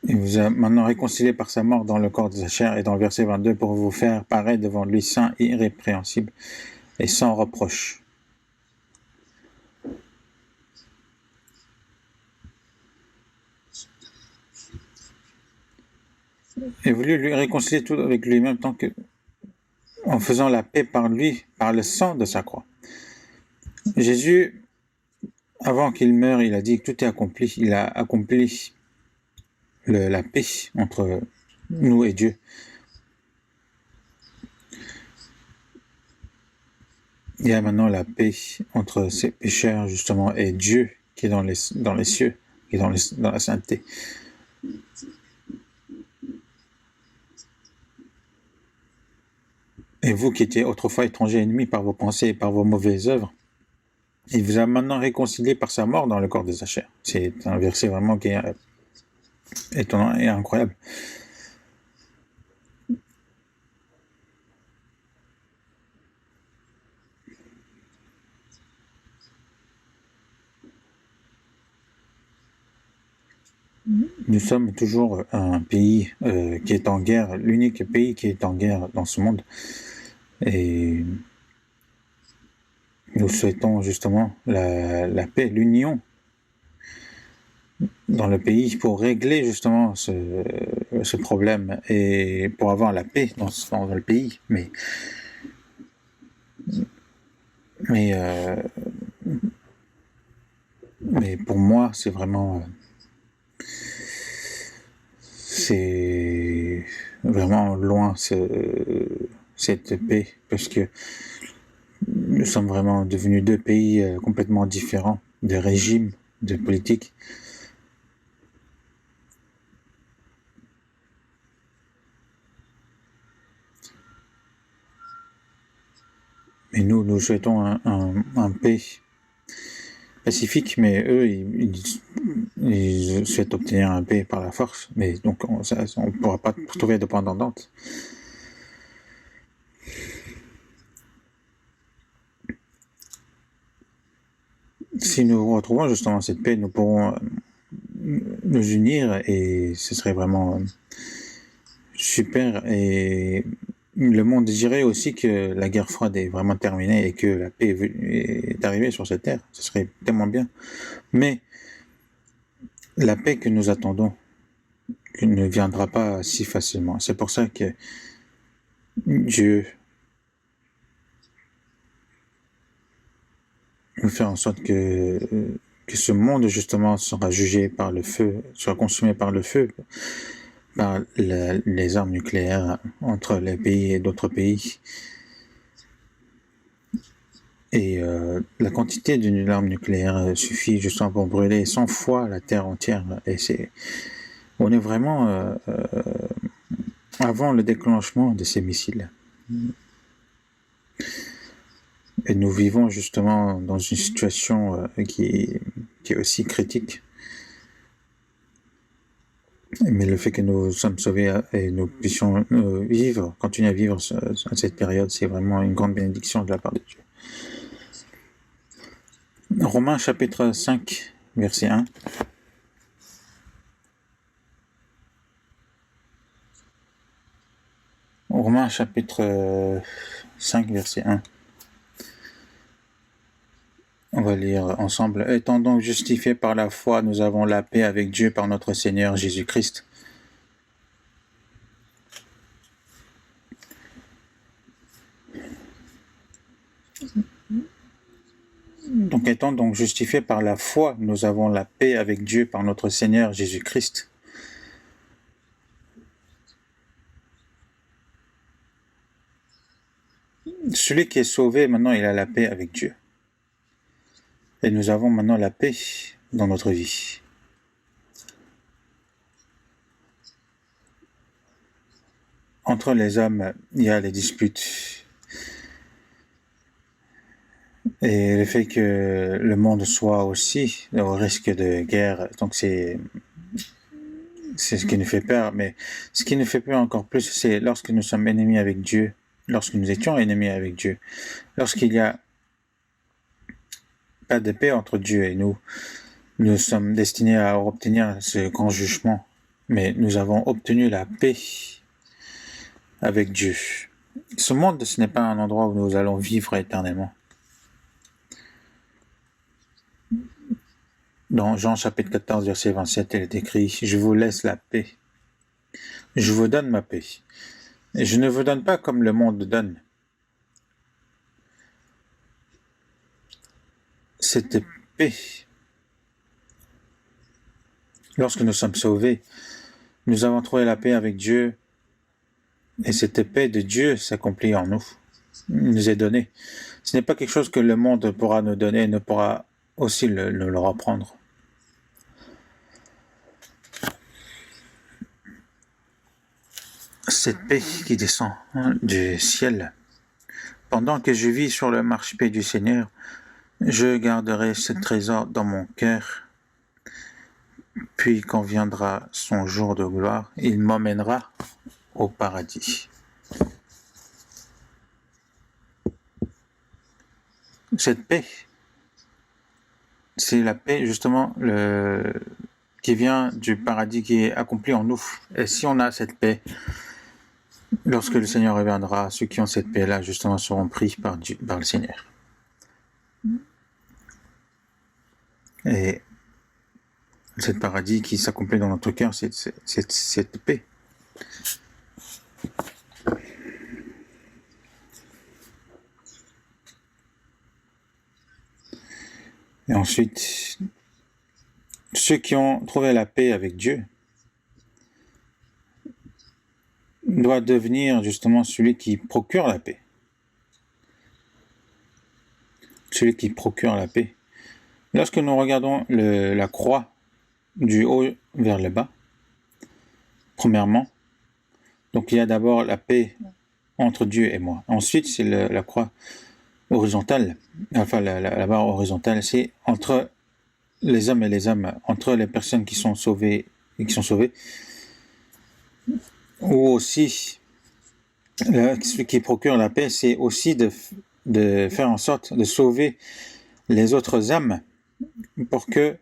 il vous a maintenant réconcilié par sa mort dans le corps de sa chair, et dans le verset 22, pour vous faire paraître devant lui saint, irrépréhensible et sans reproche. Et voulu lui réconcilier tout avec lui-même, tant que, en faisant la paix par lui, par le sang de sa croix. Jésus, avant qu'il meure, il a dit que tout est accompli. Il a accompli la paix entre nous et Dieu. Il y a maintenant la paix entre ces pécheurs, justement, et Dieu qui est dans les cieux, qui est dans la sainteté. Et vous qui étiez autrefois étrangers, ennemis par vos pensées et par vos mauvaises œuvres, il vous a maintenant réconcilié par sa mort dans le corps de sa chair. C'est un verset vraiment qui est étonnant et incroyable. Nous sommes toujours un pays qui est en guerre, l'unique pays qui est en guerre dans ce monde. Et nous souhaitons justement la paix, l'union dans le pays pour régler justement ce problème et pour avoir la paix dans le pays. Mais pour moi, c'est vraiment c'est vraiment loin cette paix, parce que nous sommes vraiment devenus deux pays complètement différents, de régimes, de politique. Et nous souhaitons un paix pacifique, mais eux, ils souhaitent obtenir un paix par la force. Mais donc, on ne pourra pas trouver de point d'entente. Si nous retrouvons justement cette paix, nous pourrons nous unir et ce serait vraiment super. Et le monde dirait aussi que la guerre froide est vraiment terminée et que la paix est arrivée sur cette terre. Ce serait tellement bien. Mais la paix que nous attendons ne viendra pas si facilement. C'est pour ça que Dieu veut faire en sorte que ce monde justement sera jugé par le feu, sera consumé par le feu, par les armes nucléaires entre les pays et d'autres pays. Et la quantité d'une arme nucléaire suffit justement pour brûler 100 fois la Terre entière. Et on est vraiment avant le déclenchement de ces missiles. Et nous vivons justement dans une situation qui est aussi critique. Mais le fait que nous sommes sauvés et nous puissions continuer à vivre cette période, c'est vraiment une grande bénédiction de la part de Dieu. Romains chapitre 5, verset 1. Romains chapitre 5, verset 1. On va lire ensemble. Étant donc justifiés par la foi, nous avons la paix avec Dieu par notre Seigneur Jésus-Christ. Donc, étant donc justifiés par la foi, nous avons la paix avec Dieu par notre Seigneur Jésus-Christ. Celui qui est sauvé, maintenant, il a la paix avec Dieu. Et nous avons maintenant la paix dans notre vie. Entre les hommes, il y a les disputes. Et le fait que le monde soit aussi au risque de guerre, donc c'est ce qui nous fait peur. Mais ce qui nous fait peur encore plus, c'est lorsque nous sommes ennemis avec Dieu, lorsque nous étions ennemis avec Dieu, lorsqu'il n'y a pas de paix entre Dieu et nous sommes destinés à obtenir ce grand jugement. Mais nous avons obtenu la paix avec Dieu. Ce monde, ce n'est pas un endroit où nous allons vivre éternellement. Dans Jean chapitre 14, verset 27, il est écrit « Je vous laisse la paix. Je vous donne ma paix. Et je ne vous donne pas comme le monde donne. » Cette paix, lorsque nous sommes sauvés, nous avons trouvé la paix avec Dieu et cette paix de Dieu s'accomplit en nous. Il nous est donnée. Ce n'est pas quelque chose que le monde pourra nous donner et ne pourra aussi le reprendre. Cette paix qui descend du ciel. Pendant que je vis sur le marchepied du Seigneur, je garderai ce trésor dans mon cœur. Puis quand viendra son jour de gloire, il m'emmènera au paradis. Cette paix, c'est la paix justement qui vient du paradis qui est accompli en nous. Et si on a cette paix, lorsque le Seigneur reviendra, ceux qui ont cette paix-là justement seront pris par le Seigneur. Et cet paradis qui s'accomplit dans notre cœur, c'est cette paix. Et ensuite, ceux qui ont trouvé la paix avec Dieu doivent devenir justement celui qui procure la paix. Celui qui procure la paix. Lorsque nous regardons la croix du haut vers le bas, premièrement, donc il y a d'abord la paix entre Dieu et moi. Ensuite, c'est la croix horizontale, enfin la barre horizontale, c'est entre les hommes et les hommes, entre les personnes qui sont sauvées et qui sont sauvées, ou aussi ce qui procure la paix, c'est aussi de faire en sorte de sauver les autres âmes pour que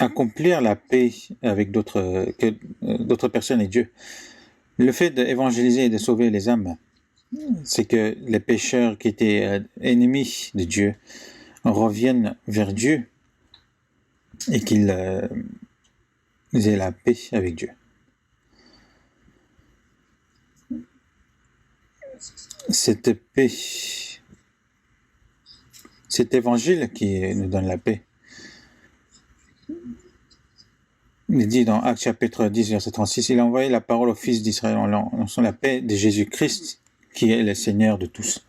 accomplir la paix avec d'autres personnes et Dieu. Le fait d'évangéliser et de sauver les âmes, c'est que les pécheurs qui étaient ennemis de Dieu reviennent vers Dieu et qu'ils aient la paix avec Dieu. Cette paix, cet évangile qui nous donne la paix, il dit dans Actes chapitre 10, verset 36, il a envoyé la parole aux fils d'Israël en lançant la paix de Jésus-Christ, qui est le Seigneur de tous.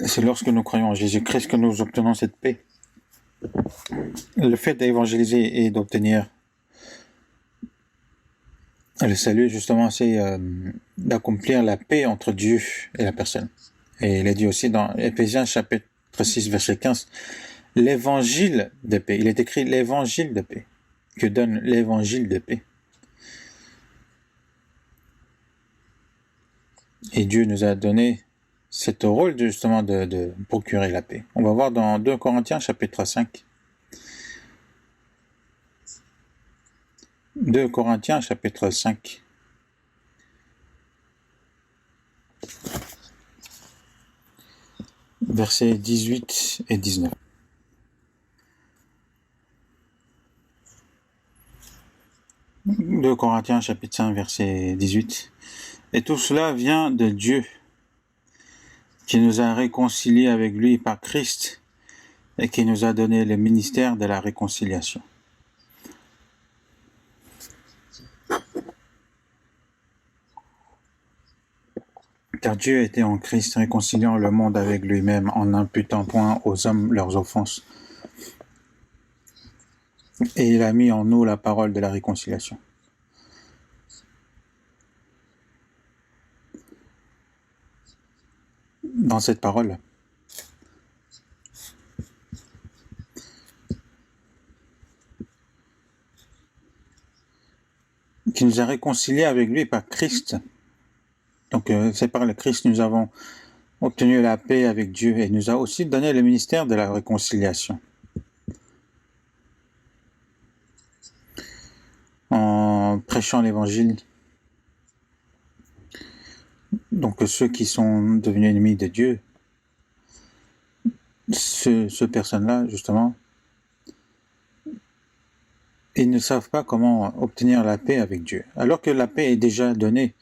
C'est lorsque nous croyons en Jésus-Christ que nous obtenons cette paix. Le fait d'évangéliser et d'obtenir le salut, justement, c'est d'accomplir la paix entre Dieu et la personne. Et il est dit aussi dans Éphésiens chapitre 6, verset 15, l'évangile de paix. Il est écrit l'évangile de paix, que donne l'évangile de paix. Et Dieu nous a donné ce rôle justement de procurer la paix. On va voir dans 2 Corinthiens chapitre 5. 2 Corinthiens chapitre 5. Versets 18 et 19. « 2 Corinthiens chapitre 5 verset 18. Et tout cela vient de Dieu, qui nous a réconciliés avec lui par Christ et qui nous a donné le ministère de la réconciliation. » Car Dieu était en Christ, réconciliant le monde avec lui-même, en n'imputant point aux hommes leurs offenses. Et il a mis en nous la parole de la réconciliation. Dans cette parole, qui nous a réconciliés avec lui par Christ. Donc c'est par le Christ que nous avons obtenu la paix avec Dieu et nous a aussi donné le ministère de la réconciliation. En prêchant l'évangile, donc ceux qui sont devenus ennemis de Dieu, ces personnes-là, justement, ils ne savent pas comment obtenir la paix avec Dieu. Alors que la paix est déjà donnée,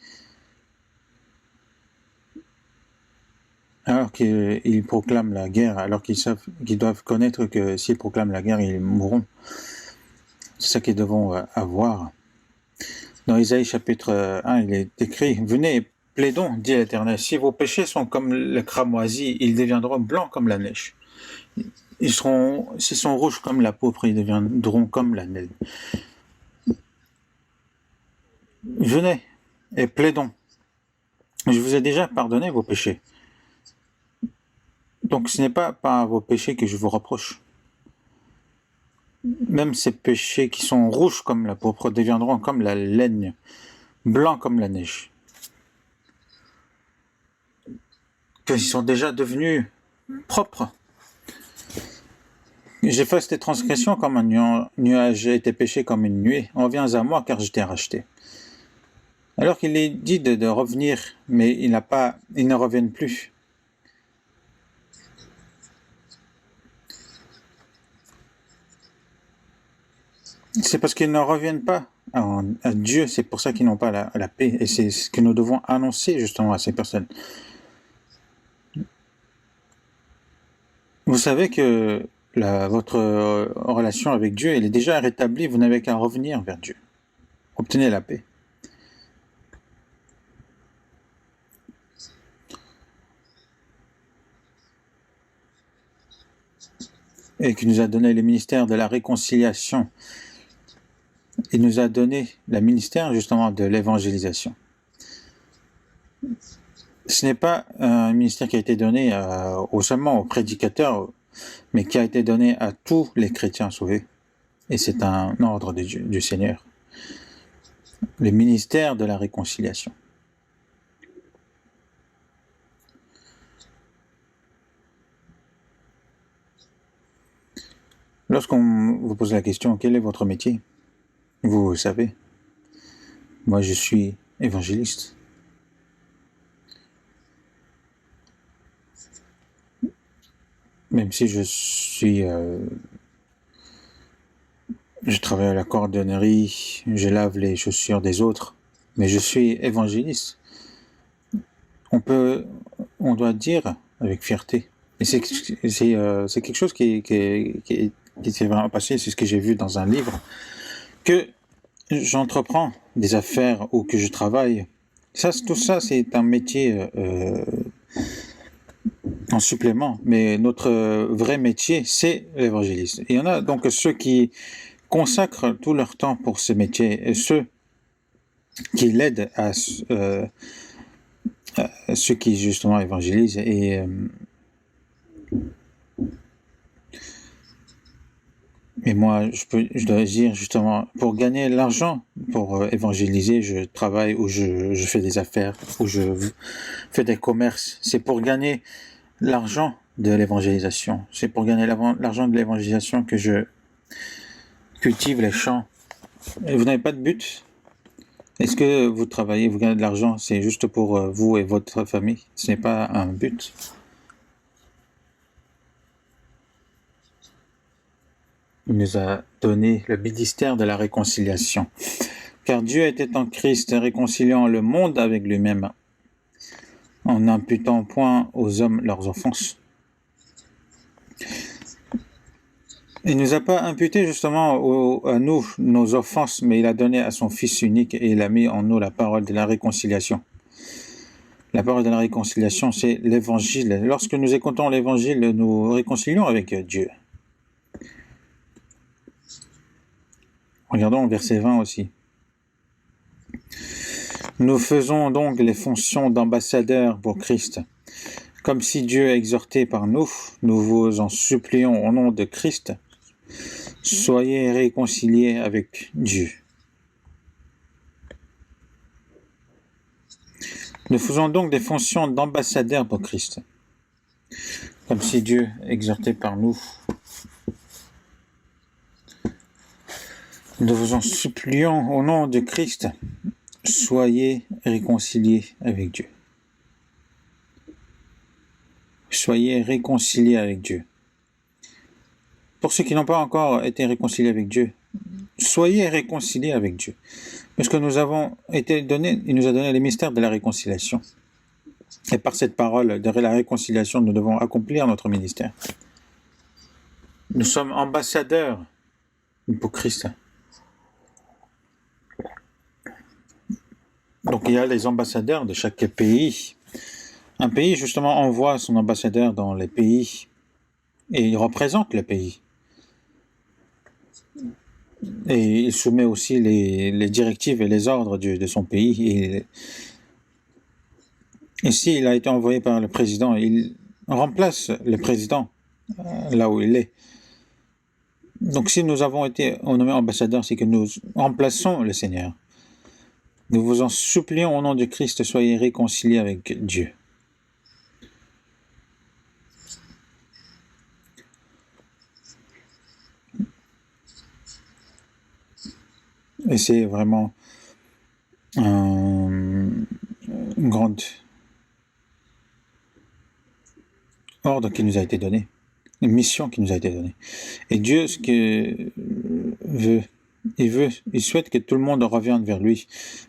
alors qu'ils proclament la guerre, alors qu'ils doivent connaître que s'ils proclament la guerre, ils mourront. C'est ça qu'ils devront avoir. Dans Isaïe chapitre 1, il est écrit « Venez, plaidons, dit l'Éternel, si vos péchés sont comme le cramoisi, ils deviendront blancs comme la neige. S'ils sont rouges comme la pourpre, ils deviendront comme la neige. Venez et plaidons. Je vous ai déjà pardonné vos péchés. Donc ce n'est pas par vos péchés que je vous reproche. Même ces péchés qui sont rouges comme la pourpre deviendront comme la laine, blancs comme la neige. Qu'ils sont déjà devenus propres. J'efface tes transgressions comme un nuage et tes péchés comme une nuée. Reviens à moi car je t'ai racheté. Alors qu'il est dit de revenir, mais ils ne reviennent plus. C'est parce qu'ils ne reviennent pas à Dieu, c'est pour ça qu'ils n'ont pas la paix. Et c'est ce que nous devons annoncer justement à ces personnes. Vous savez que votre relation avec Dieu, elle est déjà rétablie, vous n'avez qu'à revenir vers Dieu. Obtenez la paix. Et qui nous a donné le ministère de la réconciliation. Il nous a donné le ministère justement de l'évangélisation. Ce n'est pas un ministère qui a été donné seulement aux prédicateurs, mais qui a été donné à tous les chrétiens sauvés. Et c'est un ordre du Seigneur. Le ministère de la réconciliation. Lorsqu'on vous pose la question, quel est votre métier? Vous savez, moi je suis évangéliste. Même si je travaille à la cordonnerie, je lave les chaussures des autres, mais je suis évangéliste. On doit dire avec fierté. Et c'est quelque chose qui s'est vraiment passé, c'est ce que j'ai vu dans un livre, que j'entreprends des affaires ou que je travaille. Tout ça, c'est un métier en supplément, mais notre vrai métier, c'est l'évangéliste. Il y en a donc ceux qui consacrent tout leur temps pour ce métier, et ceux qui l'aident à ceux qui justement évangélisent. Mais moi, je dois dire justement, pour gagner l'argent, pour évangéliser, je travaille ou je fais des affaires, ou je fais des commerces. C'est pour gagner l'argent de l'évangélisation. C'est pour gagner l'argent de l'évangélisation que je cultive les champs. Et vous n'avez pas de but? Est-ce que vous travaillez, vous gagnez de l'argent, c'est juste pour vous et votre famille? Ce n'est pas un but. Il nous a donné le ministère de la réconciliation. Car Dieu était en Christ, réconciliant le monde avec lui-même, en n'imputant point aux hommes leurs offenses. Il ne nous a pas imputé justement à nous nos offenses, mais il a donné à son Fils unique et il a mis en nous la parole de la réconciliation. La parole de la réconciliation, c'est l'évangile. Lorsque nous écoutons l'évangile, nous réconcilions avec Dieu. Regardons le verset 20 aussi. Nous faisons donc les fonctions d'ambassadeurs pour Christ. Comme si Dieu exhortait par nous, nous vous en supplions au nom de Christ, soyez réconciliés avec Dieu. Nous faisons donc des fonctions d'ambassadeurs pour Christ. Comme si Dieu exhortait par nous, nous vous en supplions au nom de Christ, soyez réconciliés avec Dieu. Soyez réconciliés avec Dieu. Pour ceux qui n'ont pas encore été réconciliés avec Dieu, soyez réconciliés avec Dieu. Parce que il nous a donné les mystères de la réconciliation. Et par cette parole de la réconciliation, nous devons accomplir notre ministère. Nous sommes ambassadeurs pour Christ. Donc il y a les ambassadeurs de chaque pays. Un pays, justement, envoie son ambassadeur dans les pays et il représente le pays. Et il soumet aussi les directives et les ordres de son pays. Et s'il a été envoyé par le président, il remplace le président là où il est. Donc si nous avons été nommés ambassadeurs, c'est que nous remplaçons le Seigneur. Nous vous en supplions au nom de Christ, soyez réconciliés avec Dieu. Et c'est vraiment une grande ordre qui nous a été donné, une mission qui nous a été donnée. Et Dieu, ce qu'il veut, il souhaite que tout le monde revienne vers lui,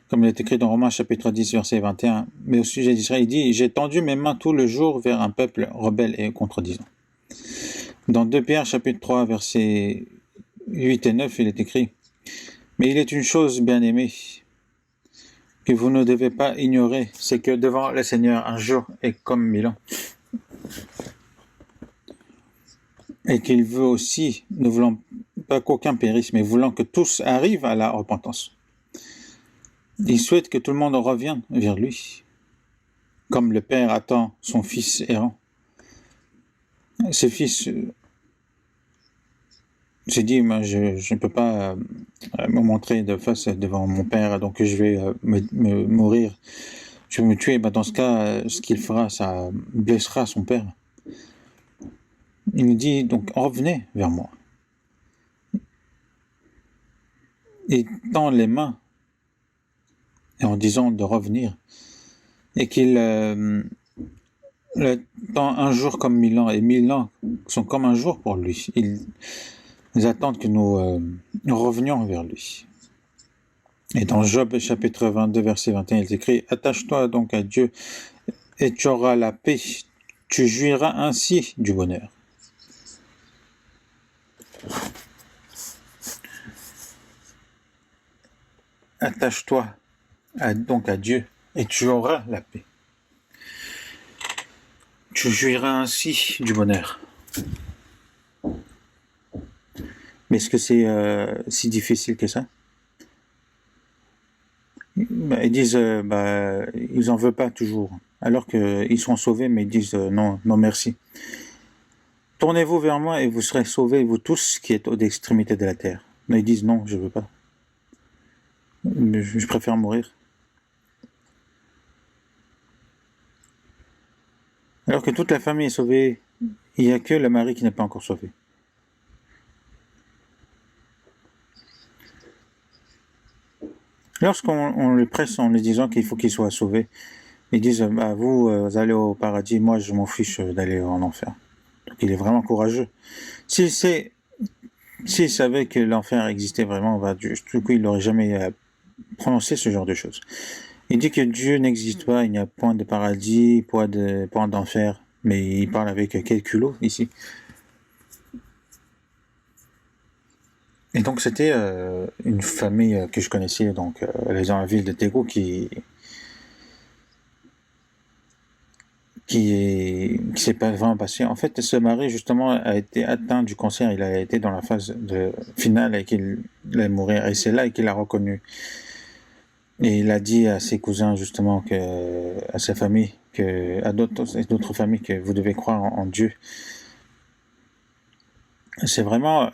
comme il est écrit dans Romains chapitre 10, verset 21. Mais au sujet d'Israël, il dit « J'ai tendu mes mains tout le jour vers un peuple rebelle et contredisant ». Dans 2 Pierre chapitre 3, versets 8 et 9, il est écrit « Mais il est une chose, bien-aimée, que vous ne devez pas ignorer, c'est que devant le Seigneur, un jour est comme 1000 ans. Et qu'il veut aussi, ne voulant pas qu'aucun périsse, mais voulant que tous arrivent à la repentance. Il souhaite que tout le monde revienne vers lui. comme le père attend son fils errant. Ce fils s'est dit, moi, je ne peux pas me montrer de face devant mon père, donc je vais me mourir, je vais me tuer. Dans ce cas, ce qu'il fera, ça blessera son père. Il nous dit, donc, revenez vers moi. Il tend les mains en disant de revenir, et qu'il le temps un jour comme 1000 ans, et 1000 ans sont comme un jour pour lui. Ils attendent que nous revenions vers lui. Et dans Job chapitre 22 verset 21, il est écrit: attache-toi donc à Dieu et tu auras la paix, tu jouiras ainsi du bonheur. Attache-toi donc à Dieu et tu auras la paix. Tu jouiras ainsi du bonheur. Mais est-ce que c'est si difficile que ça? Ils disent, ils en veulent pas toujours. Alors qu'ils sont sauvés, mais ils disent non, non merci. Tournez-vous vers moi et vous serez sauvés, vous tous qui êtes aux extrémités de la terre. Mais ils disent non, je veux pas. Je préfère mourir. Alors que toute la famille est sauvée, il n'y a que le mari qui n'est pas encore sauvé. Lorsqu'on le presse en lui disant qu'il faut qu'il soit sauvé, ils disent vous allez au paradis, moi je m'en fiche d'aller en enfer. Donc il est vraiment courageux. S'il savait que l'enfer existait vraiment, du coup il n'aurait jamais prononcé ce genre de choses. Il dit que Dieu n'existe pas, il n'y a point de paradis, point d'enfer, mais il parle avec quel culot ici. Et donc c'était une famille que je connaissais, donc elle est dans la ville de Tego qui s'est pas vraiment passé. En fait, ce mari justement a été atteint du cancer, il a été dans la phase finale et qu'il allait mourir, et c'est là qu'il a reconnu. Et il a dit à ses cousins justement à sa famille, à d'autres familles, que vous devez croire en Dieu. C'est vraiment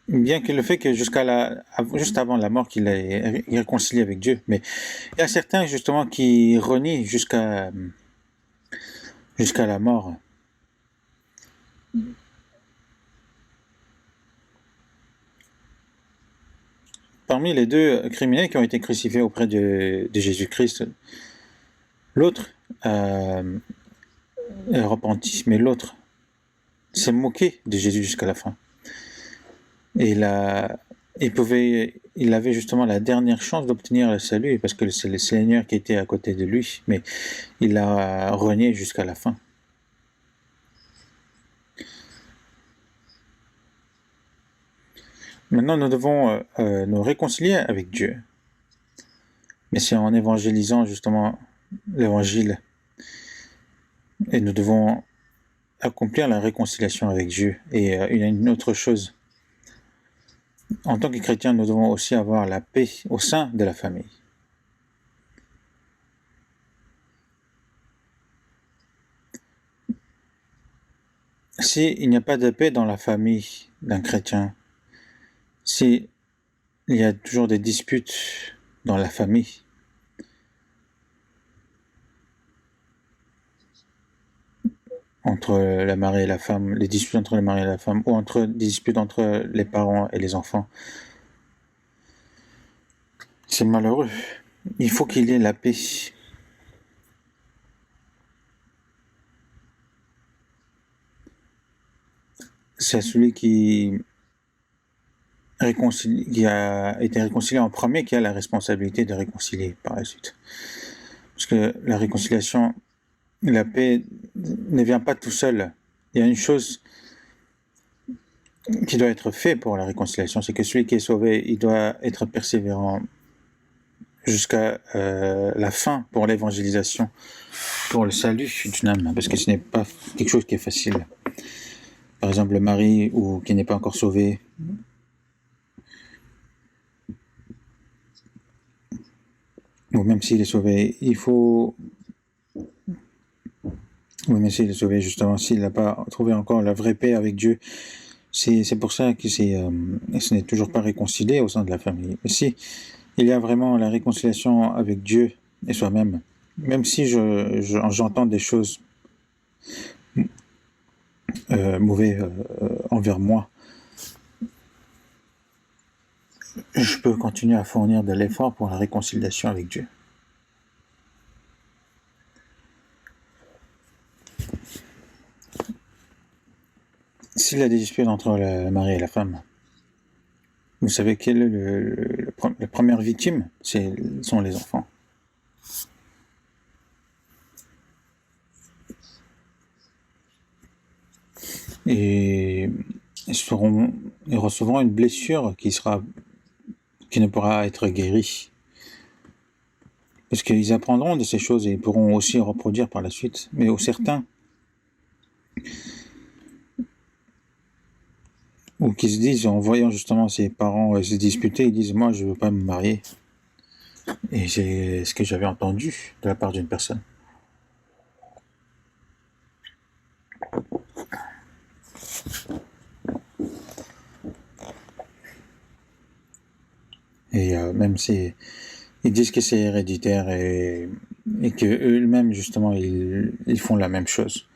bien que le fait que juste avant la mort qu'il est réconcilié avec Dieu, mais il y a certains justement qui renient jusqu'à la mort. Parmi les deux criminels qui ont été crucifiés auprès de Jésus-Christ, l'autre est repenti, mais l'autre s'est moqué de Jésus jusqu'à la fin. Et il avait justement la dernière chance d'obtenir le salut, parce que c'est le Seigneur qui était à côté de lui, mais il a renié jusqu'à la fin. Maintenant, nous devons nous réconcilier avec Dieu. Mais c'est en évangélisant justement l'évangile. Et nous devons accomplir la réconciliation avec Dieu. Et il y a une autre chose. En tant que chrétiens, nous devons aussi avoir la paix au sein de la famille. S'il n'y a pas de paix dans la famille d'un chrétien, s'il y a toujours des disputes dans la famille, entre le mari et la femme, les disputes entre le mari et la femme, ou des disputes entre les parents et les enfants, c'est malheureux. Il faut qu'il y ait la paix. C'est celui qui a été réconcilié en premier qui a la responsabilité de réconcilier par la suite. Parce que la réconciliation, la paix ne vient pas tout seul. Il y a une chose qui doit être faite pour la réconciliation, c'est que celui qui est sauvé, il doit être persévérant jusqu'à la fin pour l'évangélisation, pour le salut d'une âme, parce que ce n'est pas quelque chose qui est facile. Par exemple, le mari qui n'est pas encore sauvé, ou même s'il est sauvé, il faut, ou même s'il est sauvé justement, s'il n'a pas trouvé encore la vraie paix avec Dieu, c'est pour ça que ce n'est toujours pas réconcilié au sein de la famille. Mais si il y a vraiment la réconciliation avec Dieu et soi-même, même si j'entends des choses mauvaises envers moi, je peux continuer à fournir de l'effort pour la réconciliation avec Dieu. S'il y a des disputes entre le mari et la femme, vous savez quelle est la première victime? Sont les enfants. Et ils recevront une blessure qui ne pourra être guérie. Parce qu'ils apprendront de ces choses et ils pourront aussi reproduire par la suite. Mais certains, ou qui se disent, en voyant justement ses parents se disputer, ils disent, moi je ne veux pas me marier. Et c'est ce que j'avais entendu de la part d'une personne. Et même si ils disent que c'est héréditaire et que eux-mêmes justement ils font la même chose.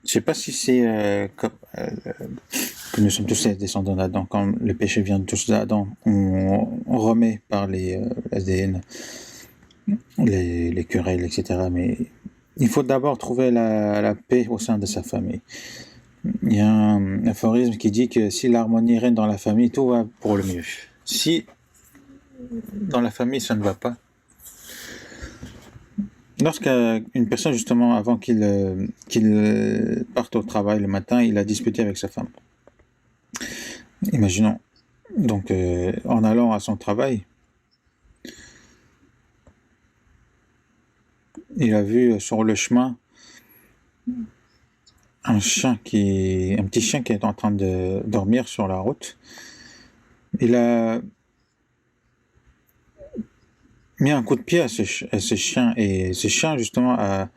Je ne sais pas si c'est que nous sommes tous descendants d'Adam. Quand le péché vient de tous d'Adam, on remet par les ADN, les querelles, etc. Mais il faut d'abord trouver la paix au sein de sa famille. Il y a un aphorisme qui dit que si l'harmonie règne dans la famille, tout va pour le mieux. Si dans la famille ça ne va pas, lorsqu'une personne justement avant qu'il parte au travail le matin, il a disputé avec sa femme. Imaginons. Donc en allant à son travail, il a vu sur le chemin un petit chien qui est en train de dormir sur la route. Il a mis un coup de pied à ce chien et ce chien justement a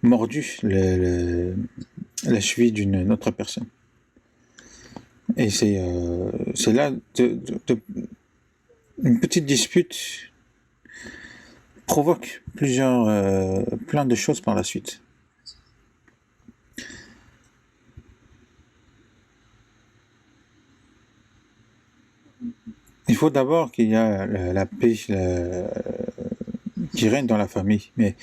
mordu la cheville d'une autre personne. Et c'est là une petite dispute provoque plein de choses par la suite. Il faut d'abord qu'il y a la paix qui règne dans la famille, mais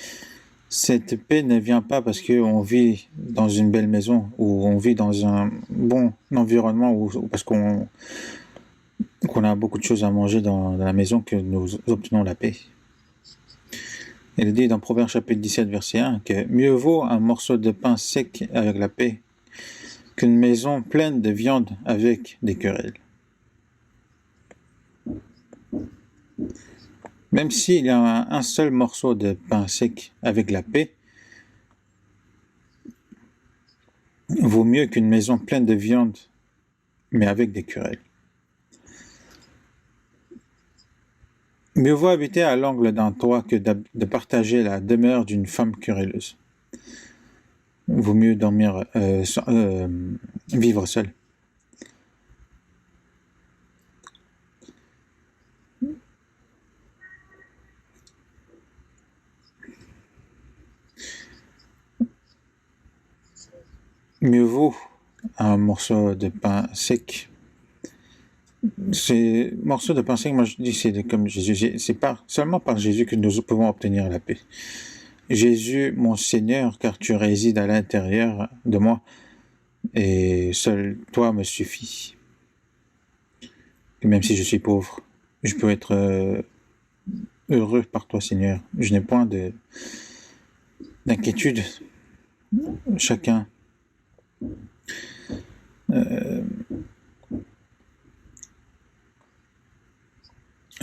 cette paix ne vient pas parce qu'on vit dans une belle maison ou on vit dans un bon environnement ou parce qu'on a beaucoup de choses à manger dans la maison que nous obtenons la paix. Il est dit dans Proverbes chapitre 17 verset 1 que mieux vaut un morceau de pain sec avec la paix qu'une maison pleine de viande avec des querelles. Même s'il y a un seul morceau de pain sec avec la paix, vaut mieux qu'une maison pleine de viande, mais avec des querelles. Mieux vaut habiter à l'angle d'un toit que de partager la demeure d'une femme querelleuse. Vaut mieux vivre seul. Mieux vaut un morceau de pain sec. Ces morceaux de pain sec, moi je dis, c'est comme Jésus. C'est pas seulement par Jésus que nous pouvons obtenir la paix. Jésus, mon Seigneur, car tu résides à l'intérieur de moi, et seul toi me suffit. Et même si je suis pauvre, je peux être heureux par toi, Seigneur. Je n'ai point d'inquiétude. Chacun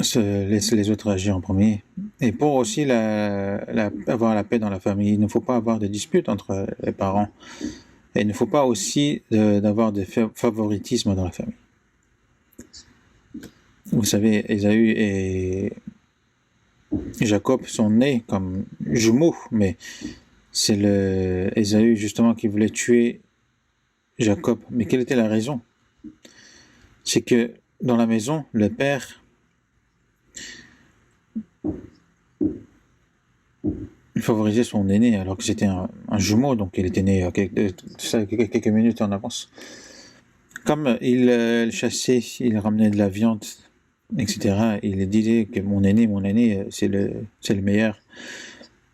se laisse les autres agir en premier. Et pour aussi avoir la paix dans la famille, il ne faut pas avoir de disputes entre les parents. Et il ne faut pas aussi d'avoir de favoritisme dans la famille. Vous savez, Ésaü Jacob sont nés comme jumeaux, mais c'est le Ésaü justement qui voulait tuer Jacob. Mais quelle était la raison? C'est que dans la maison, le père favorisait son aîné alors que c'était un jumeau, donc il était né quelques minutes en avance. Comme il chassait, il ramenait de la viande, etc. Il disait que mon aîné, c'est le meilleur.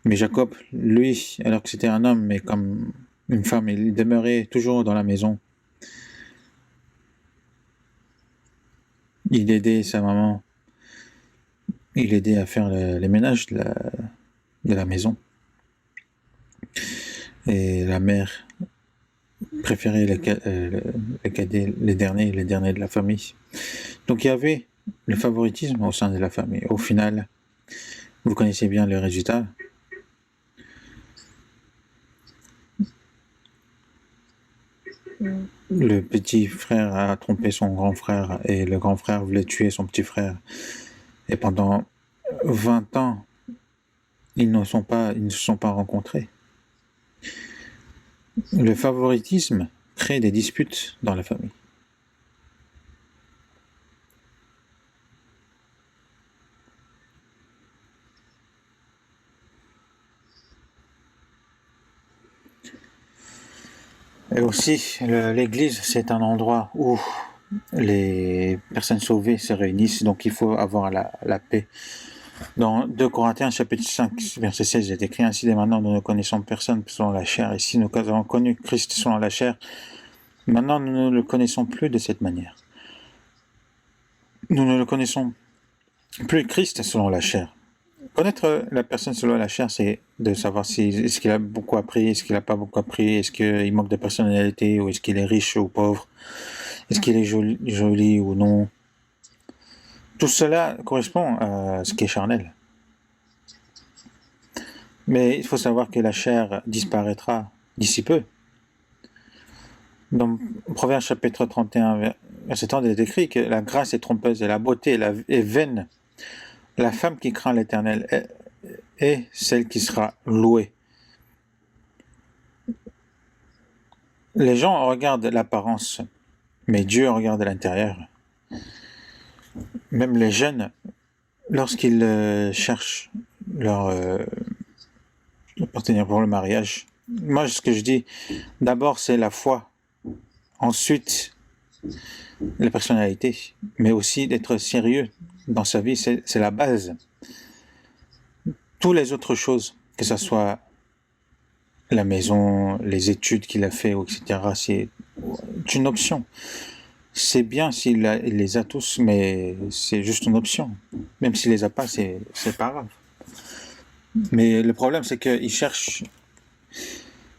Mais Jacob, lui, alors que c'était un homme, mais comme une femme, il demeurait toujours dans la maison. Il aidait sa maman. Il aidait à faire les ménages de la maison. Et la mère préférait les derniers de la famille. Donc il y avait le favoritisme au sein de la famille. Au final, vous connaissez bien le résultat. Le petit frère a trompé son grand frère et le grand frère voulait tuer son petit frère. Et pendant 20 ans, ils ne se sont pas rencontrés. Le favoritisme crée des disputes dans la famille. Et aussi, l'église, c'est un endroit où les personnes sauvées se réunissent, donc il faut avoir la paix. Dans 2 Corinthiens, chapitre 5, verset 16, il est écrit: ainsi dès maintenant, nous ne connaissons personne selon la chair. Et si nous avons connu Christ selon la chair, maintenant nous ne le connaissons plus de cette manière. Nous ne le connaissons plus Christ selon la chair. Connaître la personne selon la chair, c'est de savoir est-ce qu'il a beaucoup appris, est-ce qu'il n'a pas beaucoup appris, est-ce qu'il manque de personnalité, ou est-ce qu'il est riche ou pauvre, est-ce qu'il est joli ou non. Tout cela correspond à ce qui est charnel. Mais il faut savoir que la chair disparaîtra d'ici peu. Dans Proverbe chapitre 31, verset 30, il est écrit que la grâce est trompeuse et la beauté est vaine. La femme qui craint l'Éternel est celle qui sera louée. Les gens regardent l'apparence, mais Dieu regarde l'intérieur. Même les jeunes, lorsqu'ils cherchent leur partenaire pour le mariage, moi ce que je dis, d'abord c'est la foi, ensuite la personnalité, mais aussi d'être sérieux dans sa vie, c'est la base. Toutes les autres choses, que ce soit la maison, les études qu'il a fait, etc., c'est une option. C'est bien s'il les a tous, mais c'est juste une option. Même s'il les a pas, c'est pas grave. Mais le problème, c'est qu'il cherche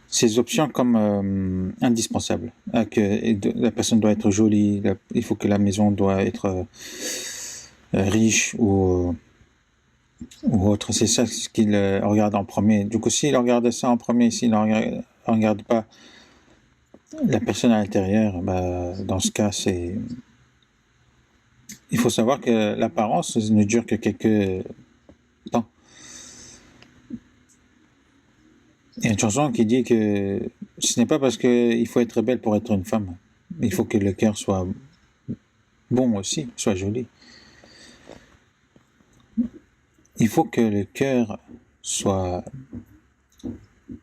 ces options comme indispensables. Que la personne doit être jolie, il faut que la maison doit être riche ou autre. C'est ça ce qu'il regarde en premier. Du coup, s'il regarde ça en premier, s'il ne regarde pas la personne à l'intérieur, dans ce cas, il faut savoir que l'apparence ne dure que quelques temps. Il y a une chanson qui dit que ce n'est pas parce qu'il faut être belle pour être une femme. Il faut que le cœur soit bon aussi, soit joli. Il faut que le cœur soit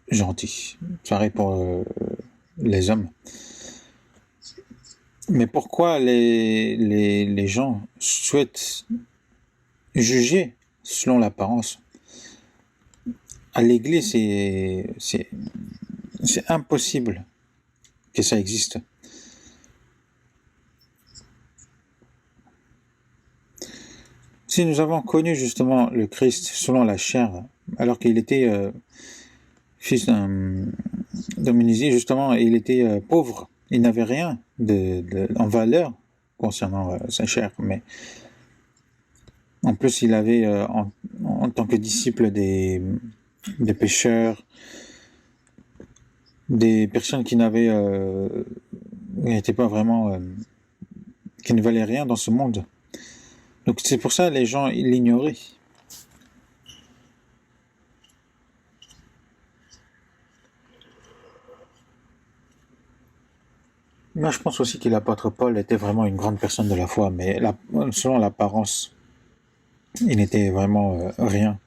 gentil. Pareil pour les hommes. Mais pourquoi les gens souhaitent juger selon l'apparence? À l'église, c'est impossible que ça existe. Si nous avons connu justement le Christ selon la chair, alors qu'il était fils d'un menuisier, justement, il était pauvre, il n'avait rien en valeur concernant sa chair, mais en plus il avait en tant que disciple des pécheurs, des personnes qui n'étaient pas vraiment, qui ne valaient rien dans ce monde. Donc c'est pour ça que les gens l'ignoraient. Moi, je pense aussi que l'apôtre Paul était vraiment une grande personne de la foi, mais selon l'apparence, il n'était vraiment rien.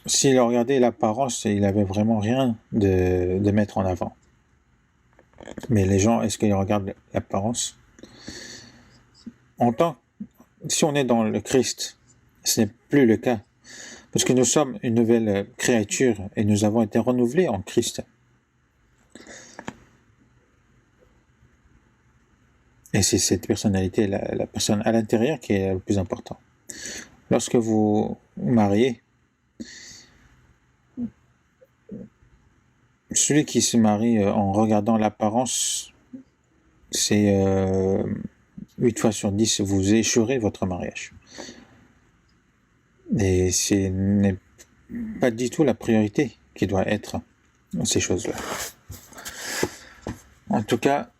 S'il regardait l'apparence, il avait vraiment rien de mettre en avant. Mais les gens, est-ce qu'ils regardent l'apparence? En tant, si on est dans le Christ, ce n'est plus le cas. Parce que nous sommes une nouvelle créature et nous avons été renouvelés en Christ. Et c'est cette personnalité, la personne à l'intérieur qui est le plus important. Lorsque vous vous mariez, celui qui se marie en regardant l'apparence, c'est 8 fois sur 10, vous échouerez votre mariage. Et ce n'est pas du tout la priorité qui doit être ces choses-là. En tout cas,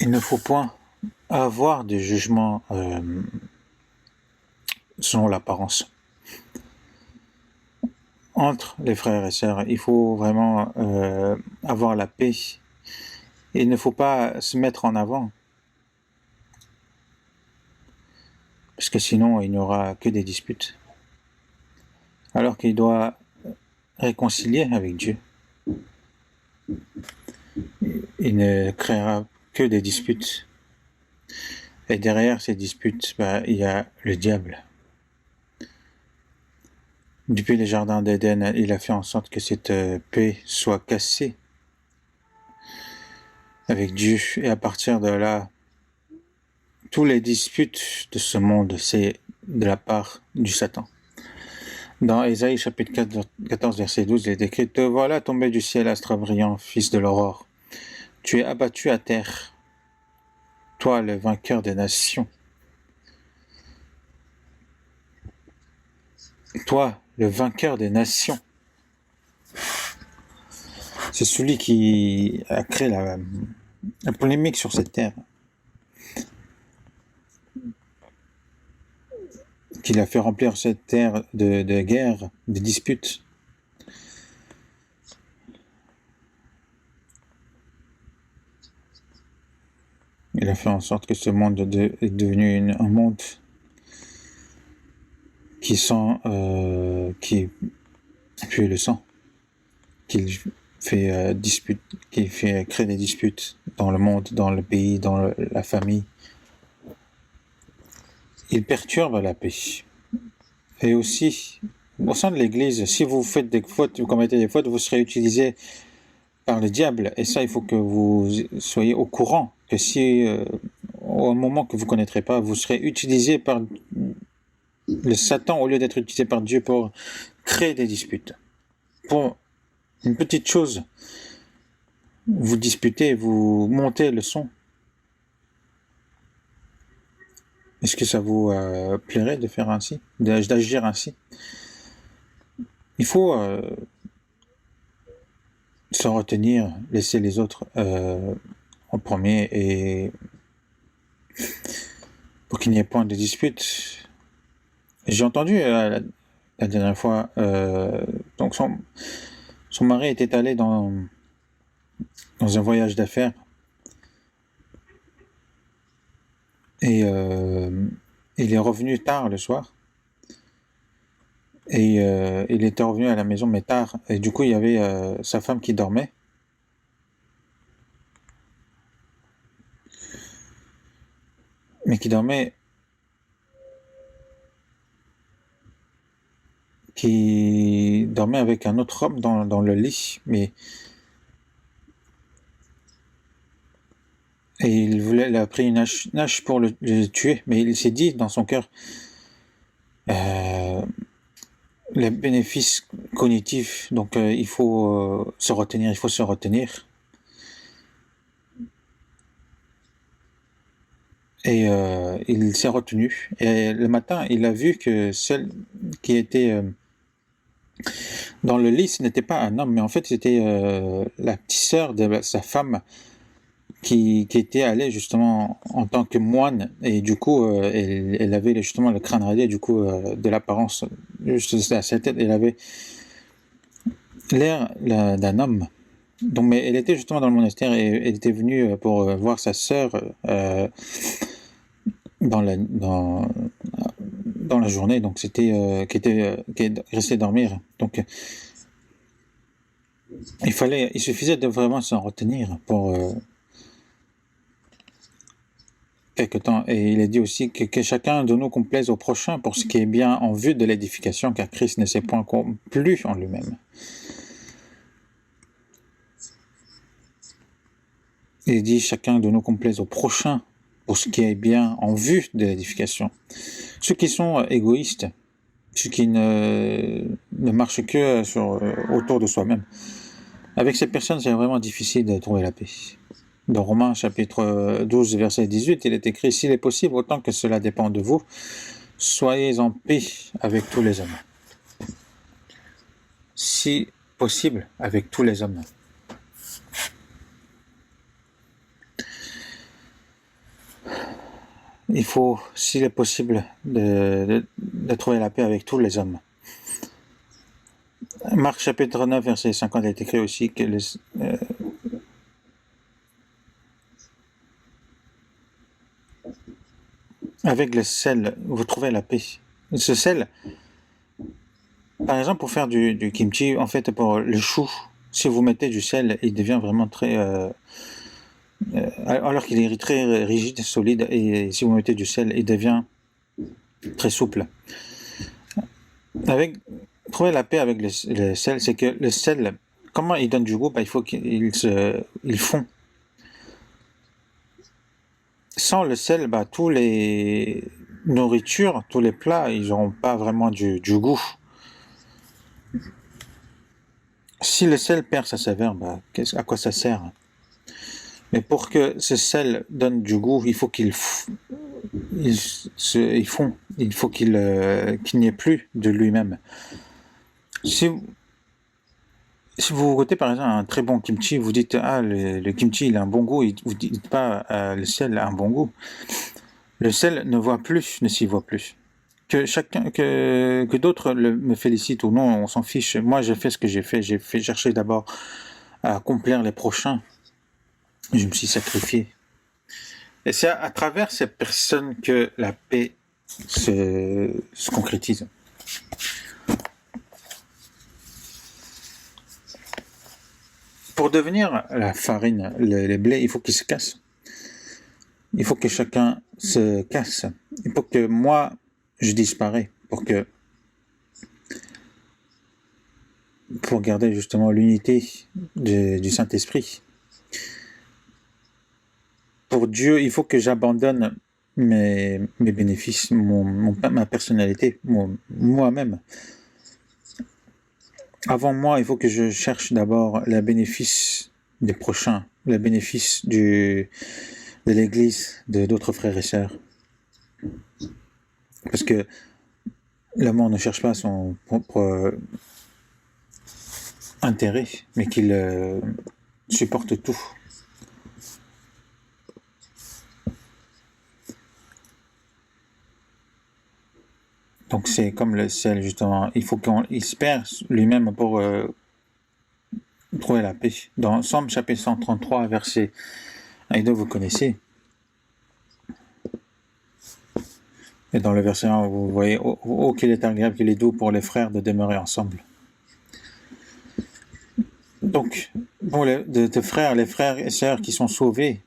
il ne faut point avoir de jugement selon l'apparence. Entre les frères et sœurs, il faut vraiment avoir la paix. Il ne faut pas se mettre en avant. Parce que sinon, il n'y aura que des disputes. Alors qu'il doit réconcilier avec Dieu. Il ne créera que des disputes. Et derrière ces disputes, il y a le diable. Depuis le jardin d'Éden, il a fait en sorte que cette paix soit cassée avec Dieu. Et à partir de là, tous les disputes de ce monde, c'est de la part du Satan. Dans Ésaïe chapitre 14, verset 12, il est écrit « Te voilà tombé du ciel, astre brillant, fils de l'aurore. Tu es abattu à terre, toi le vainqueur des nations. Toi, le vainqueur des nations. » C'est celui qui a créé la polémique sur cette terre. Qu'il a fait remplir cette terre de guerre, de disputes. Il a fait en sorte que ce monde est devenu un monde qui pue le sang, qui fait qui fait créer des disputes dans le monde, dans le pays, dans la famille. Il perturbe la paix. Et aussi, au sein de l'Église, si vous faites des fautes, vous commettez des fautes, vous serez utilisé par le diable. Et ça, il faut que vous soyez au courant que si, au moment que vous ne connaîtrez pas, vous serez utilisé par le Satan au lieu d'être utilisé par Dieu pour créer des disputes. Pour une petite chose, vous disputez, vous montez le son. Est-ce que ça vous plairait de faire ainsi, d'agir ainsi? Il faut se retenir, laisser les autres en premier et pour qu'il n'y ait point de dispute. J'ai entendu la dernière fois, donc son mari était allé dans un voyage d'affaires et il est revenu tard le soir et il était revenu à la maison mais tard et du coup il y avait sa femme qui dormait qui dormait avec un autre homme dans le lit, et il a pris une hache pour le tuer, mais il s'est dit dans son cœur les bénéfices cognitifs, donc il faut se retenir, et il s'est retenu, et le matin il a vu que celle qui était dans le lit, ce n'était pas un homme, mais en fait c'était la petite sœur de sa femme qui était allée justement en tant que moine, et du coup elle avait justement le crâne radié, du coup de l'apparence juste à sa tête, elle avait l'air d'un homme. Donc, mais elle était justement dans le monastère et elle était venue pour voir sa sœur dans la journée. Donc, qui est restée dormir. Donc, il suffisait de vraiment s'en retenir pour quelque temps. Et il a dit aussi que chacun de nous complaise au prochain pour ce qui est bien en vue de l'édification, car Christ ne s'est point complu en lui-même. Il dit chacun de nous complaise au prochain pour ce qui est bien en vue de l'édification. Ceux qui sont égoïstes, ceux qui ne marchent que autour de soi-même, avec ces personnes, c'est vraiment difficile de trouver la paix. Dans Romains chapitre 12, verset 18, il est écrit « S'il est possible, autant que cela dépend de vous, soyez en paix avec tous les hommes. » Si possible, avec tous les hommes. Il faut, s'il est possible, de trouver la paix avec tous les hommes. Marc chapitre 9, verset 50, il est écrit aussi que avec le sel, vous trouvez la paix. Ce sel, par exemple, pour faire du kimchi, en fait, pour le chou, si vous mettez du sel, il devient vraiment très... alors qu'il est très rigide, solide, et si vous mettez du sel, il devient très souple. Trouver la paix avec le sel, c'est que le sel, comment il donne du goût, il faut qu'il fond. Sans le sel, tous les nourritures, tous les plats, ils n'auront pas vraiment du goût. Si le sel perd sa saveur, à quoi ça sert? Mais pour que ce sel donne du goût, il faut qu'il fond. Il faut qu'il n'y ait plus de lui-même. Si vous goûtez par exemple un très bon kimchi, vous dites le kimchi il a un bon goût, vous dites pas le sel a un bon goût. Le sel ne s'y voit plus. Que d'autres me félicitent ou non, on s'en fiche. Moi j'ai fait ce que j'ai fait chercher d'abord à accomplir les prochains. Je me suis sacrifié. Et c'est à travers ces personnes que la paix se concrétise. Pour devenir la farine, les blés, il faut qu'ils se cassent. Il faut que chacun se casse. Il faut que moi, je disparais. Pour garder justement l'unité du Saint-Esprit. Pour Dieu, il faut que j'abandonne mes bénéfices, ma personnalité, moi-même. Avant moi, il faut que je cherche d'abord les bénéfices des prochains, les bénéfices de l'Église, d'autres frères et sœurs. Parce que l'amour ne cherche pas son propre intérêt, mais qu'il supporte tout. Donc c'est comme le sel, justement. Il faut qu'il se perd lui-même pour trouver la paix. Dans Somme chapitre 133, verset 1 et 2, vous connaissez. Et dans le verset 1, vous voyez « Oh, qu'il est agréable, qu'il est doux pour les frères de demeurer ensemble. » Donc, pour de frères, les frères et sœurs qui sont sauvés,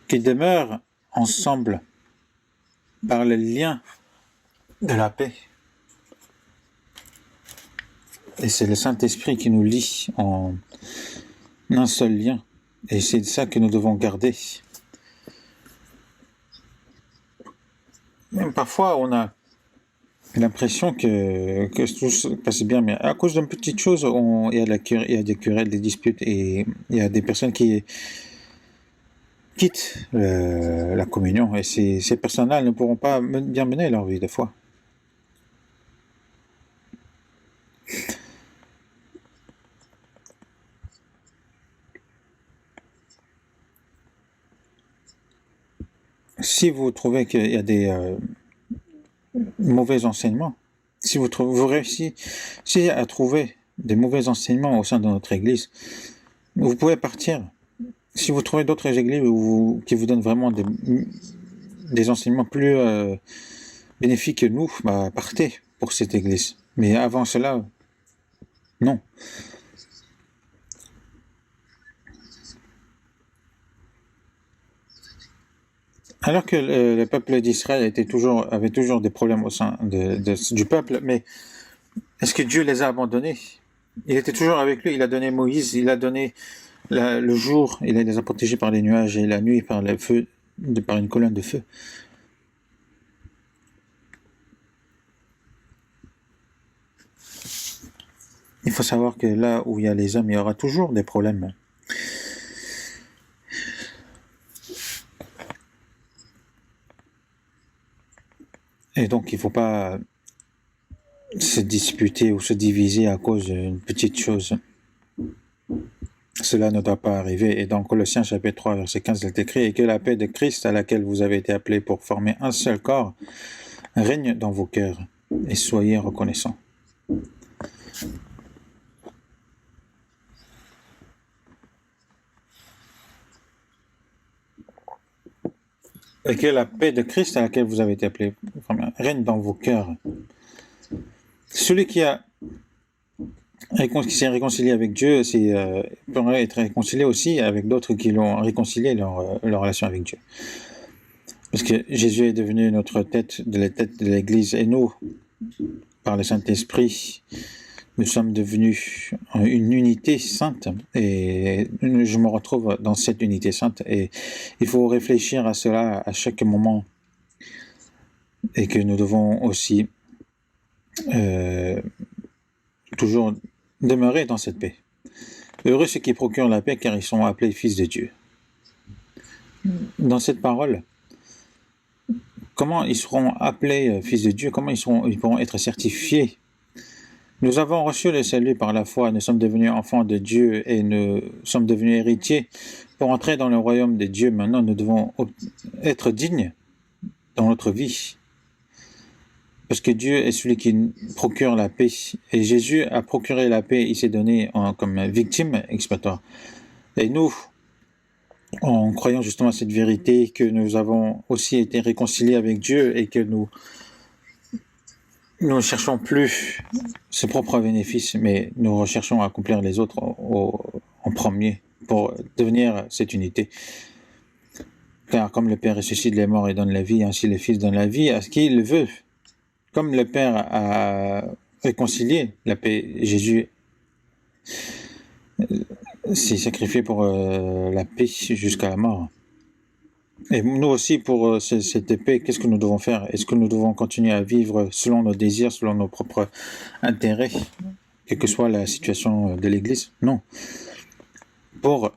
qui demeurent ensemble par le lien de la paix. Et c'est le Saint-Esprit qui nous lie en un seul lien. Et c'est ça que nous devons garder. Même parfois, on a l'impression que tout se passe bien, mais à cause d'une petite chose, il y a des querelles, des disputes, et il y a des personnes qui quittent la communion. Et ces personnes-là ne pourront pas bien mener leur vie, des fois. Si vous trouvez qu'il y a des mauvais enseignements, si vous réussissez à trouver des mauvais enseignements au sein de notre Église, vous pouvez partir. Si vous trouvez d'autres églises qui vous donnent vraiment des enseignements plus bénéfiques que nous, bah, partez pour cette Église. Mais avant cela, non. Alors que le peuple d'Israël avait toujours des problèmes au sein du peuple, mais est-ce que Dieu les a abandonnés? Il était toujours avec lui, il a donné Moïse, il a donné le jour, il les a protégés par les nuages et la nuit par le feu, par une colonne de feu. Il faut savoir que là où il y a les hommes, il y aura toujours des problèmes. Et donc il ne faut pas se disputer ou se diviser à cause d'une petite chose. Cela ne doit pas arriver. Et dans Colossiens chapitre 3, verset 15, il est écrit « Et que la paix de Christ, à laquelle vous avez été appelés pour former un seul corps, règne dans vos cœurs, et soyez reconnaissants. » Et que la paix de Christ, à laquelle vous avez été appelés, règne dans vos cœurs. Celui qui s'est réconcilié avec Dieu, pourrait être réconcilié aussi avec d'autres qui l'ont réconcilié leur relation avec Dieu. Parce que Jésus est devenu notre tête de l'Église, et nous, par le Saint-Esprit, nous sommes devenus une unité sainte, et je me retrouve dans cette unité sainte, et il faut réfléchir à cela à chaque moment, et que nous devons aussi toujours demeurer dans cette paix. Heureux ceux qui procurent la paix, car ils sont appelés fils de Dieu. Dans cette parole, comment ils seront appelés fils de Dieu? Comment ils pourront être certifiés? Nous avons reçu le salut par la foi, nous sommes devenus enfants de Dieu et nous sommes devenus héritiers. Pour entrer dans le royaume de Dieu, maintenant, nous devons être dignes dans notre vie. Parce que Dieu est celui qui procure la paix. Et Jésus a procuré la paix, il s'est donné comme victime expiatoire. Et nous, en croyant justement à cette vérité, que nous avons aussi été réconciliés avec Dieu et que nous ne cherchons plus ses propres bénéfices, mais nous recherchons à accomplir les autres en premier pour devenir cette unité. Car comme le Père ressuscite les morts et donne la vie, ainsi le Fils donne la vie à ce qu'il veut. Comme le Père a réconcilié la paix, Jésus s'est sacrifié pour la paix jusqu'à la mort. Et nous aussi, pour cette paix, qu'est-ce que nous devons faire? Est-ce que nous devons continuer à vivre selon nos désirs, selon nos propres intérêts, quelle que soit la situation de l'Église? Non. Pour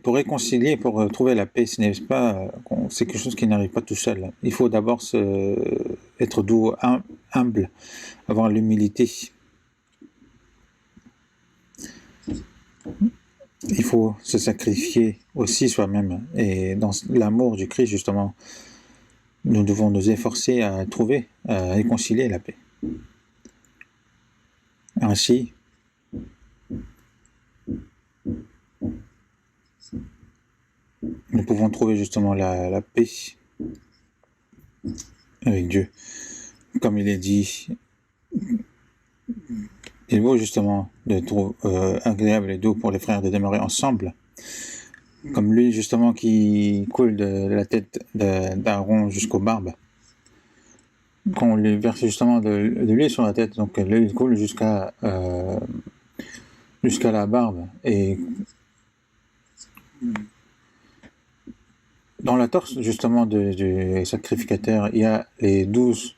réconcilier, pour trouver la paix, c'est quelque chose qui n'arrive pas tout seul. Il faut d'abord être doux, humble, avoir l'humilité. Il faut se sacrifier aussi soi-même. Et dans l'amour du Christ, justement, nous devons nous efforcer à réconcilier la paix. Ainsi, nous pouvons trouver justement la paix avec Dieu. Comme il est dit, il vaut justement agréable et doux pour les frères de demeurer ensemble, comme l'huile justement qui coule de la tête d'Aaron jusqu'aux barbes. Quand on lui verse justement de l'huile sur la tête, donc l'huile coule jusqu'à la barbe. Et dans la torse justement du sacrificateur, il y a les 12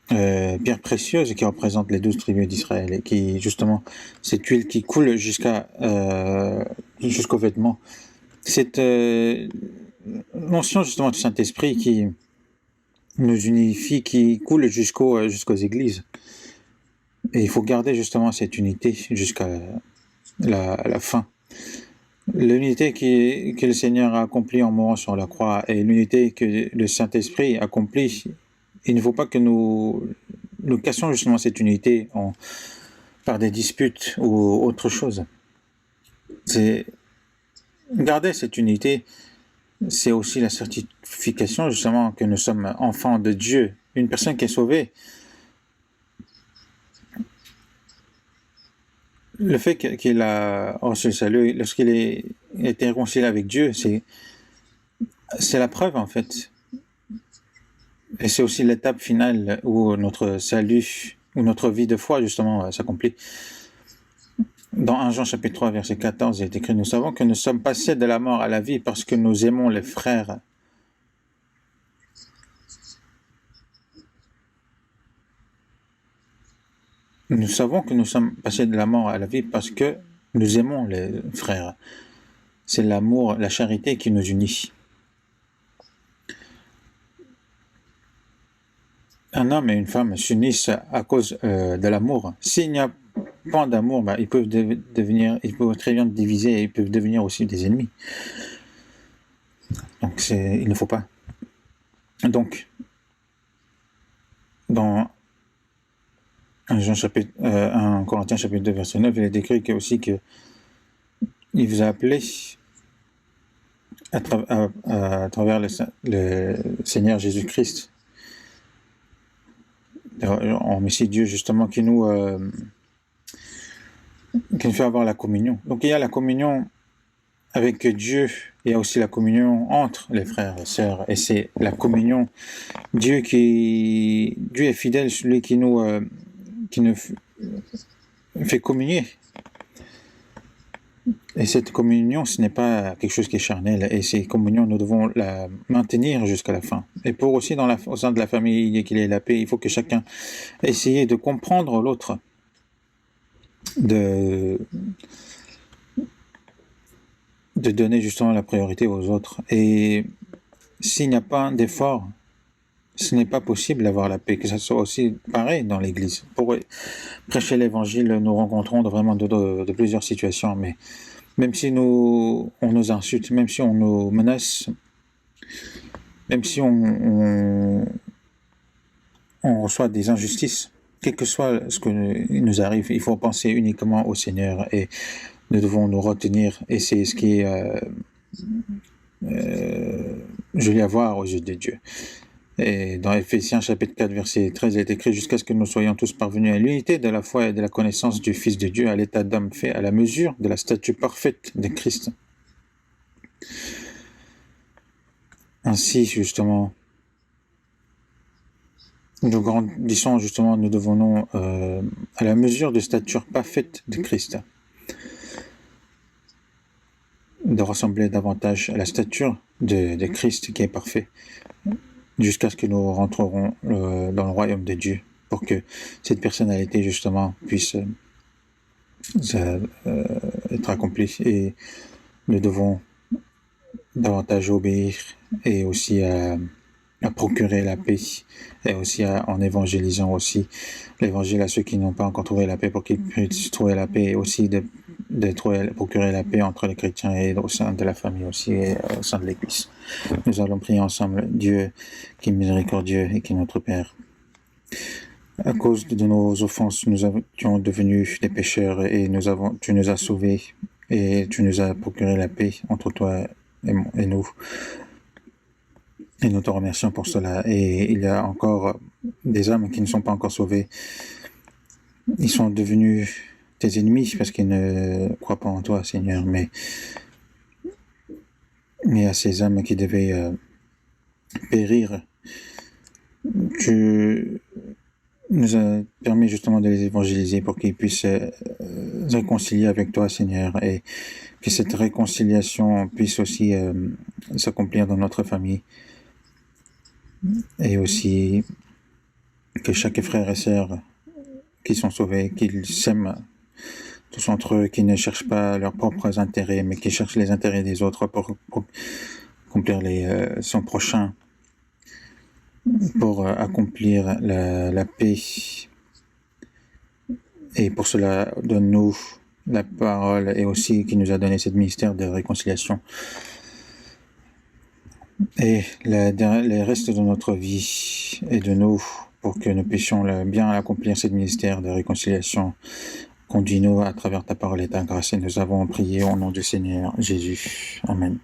pierres précieuses qui représentent les 12 tribus d'Israël, et qui justement, cette huile qui coule jusqu'aux vêtements, cette notion justement du Saint-Esprit qui nous unifie, qui coule jusqu'aux églises. Et il faut garder justement cette unité jusqu'à la fin. L'unité que le Seigneur a accomplie en mourant sur la croix, et l'unité que le Saint-Esprit accomplit. Il ne faut pas que nous nous cassons justement cette unité par des disputes ou autre chose. C'est garder cette unité, c'est aussi la certification justement que nous sommes enfants de Dieu. Une personne qui est sauvée, le fait qu'il a reçu le salut, lorsqu'il a été réconcilié avec Dieu, c'est la preuve en fait. Et c'est aussi l'étape finale où notre salut, où notre vie de foi justement s'accomplit. Dans 1 Jean chapitre 3 verset 14, il est écrit: nous savons que nous sommes passés de la mort à la vie parce que nous aimons les frères. Nous savons que nous sommes passés de la mort à la vie parce que nous aimons les frères. C'est l'amour, la charité qui nous unit. Un homme et une femme s'unissent à cause de l'amour. S'il n'y a pas d'amour, ils peuvent très bien diviser et ils peuvent devenir aussi des ennemis. Donc il ne faut pas. Donc, dans 1 Corinthiens chapitre 2 verset 9, il est écrit aussi qu'il vous a appelé à travers le Seigneur Jésus-Christ, en Messie Dieu justement, qui nous fait avoir la communion. Donc il y a la communion avec Dieu, il y a aussi la communion entre les frères et sœurs, et c'est la communion. Dieu est fidèle, celui qui nous fait communier. Et cette communion, ce n'est pas quelque chose qui est charnel, et cette communion, nous devons la maintenir jusqu'à la fin. Et pour aussi au sein de la famille qu'il y ait la paix, il faut que chacun essaye de comprendre l'autre, de donner justement la priorité aux autres. Et s'il n'y a pas d'effort, ce n'est pas possible d'avoir la paix, que ça soit aussi pareil dans l'Église. Pour prêcher l'Évangile, nous rencontrons vraiment de plusieurs situations, mais même si on nous insulte, même si on nous menace, même si on reçoit des injustices, quel que soit ce qui nous arrive, il faut penser uniquement au Seigneur et nous devons nous retenir, et c'est ce qui est joli à voir aux yeux de Dieu. Et dans Ephésiens chapitre 4 verset 13, il est écrit: jusqu'à ce que nous soyons tous parvenus à l'unité de la foi et de la connaissance du Fils de Dieu, à l'état d'homme fait à la mesure de la stature parfaite de Christ. Ainsi, justement, nous grandissons, justement, nous devenons à la mesure de stature parfaite de Christ, de ressembler davantage à la stature de Christ qui est parfait, jusqu'à ce que nous rentrerons dans le royaume de Dieu, pour que cette personnalité justement puisse être accomplie. Et nous devons davantage obéir, et aussi à procurer la paix, et aussi en évangélisant aussi l'évangile à ceux qui n'ont pas encore trouvé la paix, pour qu'ils puissent trouver la paix, et aussi de procurer la paix entre les chrétiens et au sein de la famille aussi, et au sein de l'Église. Nous allons prier ensemble. Dieu qui est miséricordieux et qui est notre Père, à cause de nos offenses, nous étions devenus des pécheurs, et tu nous as sauvés, et tu nous as procuré la paix entre toi et nous. Et nous te remercions pour cela. Et il y a encore des âmes qui ne sont pas encore sauvées. Ils sont devenus tes ennemis parce qu'ils ne croient pas en toi, Seigneur. Mais à ces âmes qui devaient périr, tu nous as permis justement de les évangéliser pour qu'ils puissent se réconcilier avec toi, Seigneur, et que cette réconciliation puisse aussi s'accomplir dans notre famille, et aussi que chaque frère et sœur qui sont sauvés, qu'ils s'aiment tous entre eux, qui ne cherchent pas leurs propres intérêts, mais qui cherchent les intérêts des autres pour accomplir son prochain, pour accomplir la paix. Et pour cela, donne-nous la parole, et aussi qui nous a donné ce ministère de réconciliation. Et les restes de notre vie et de nous, pour que nous puissions bien accomplir ce ministère de réconciliation. Conduis-nous à travers ta parole et ta grâce, et nous avons prié au nom du Seigneur Jésus. Amen.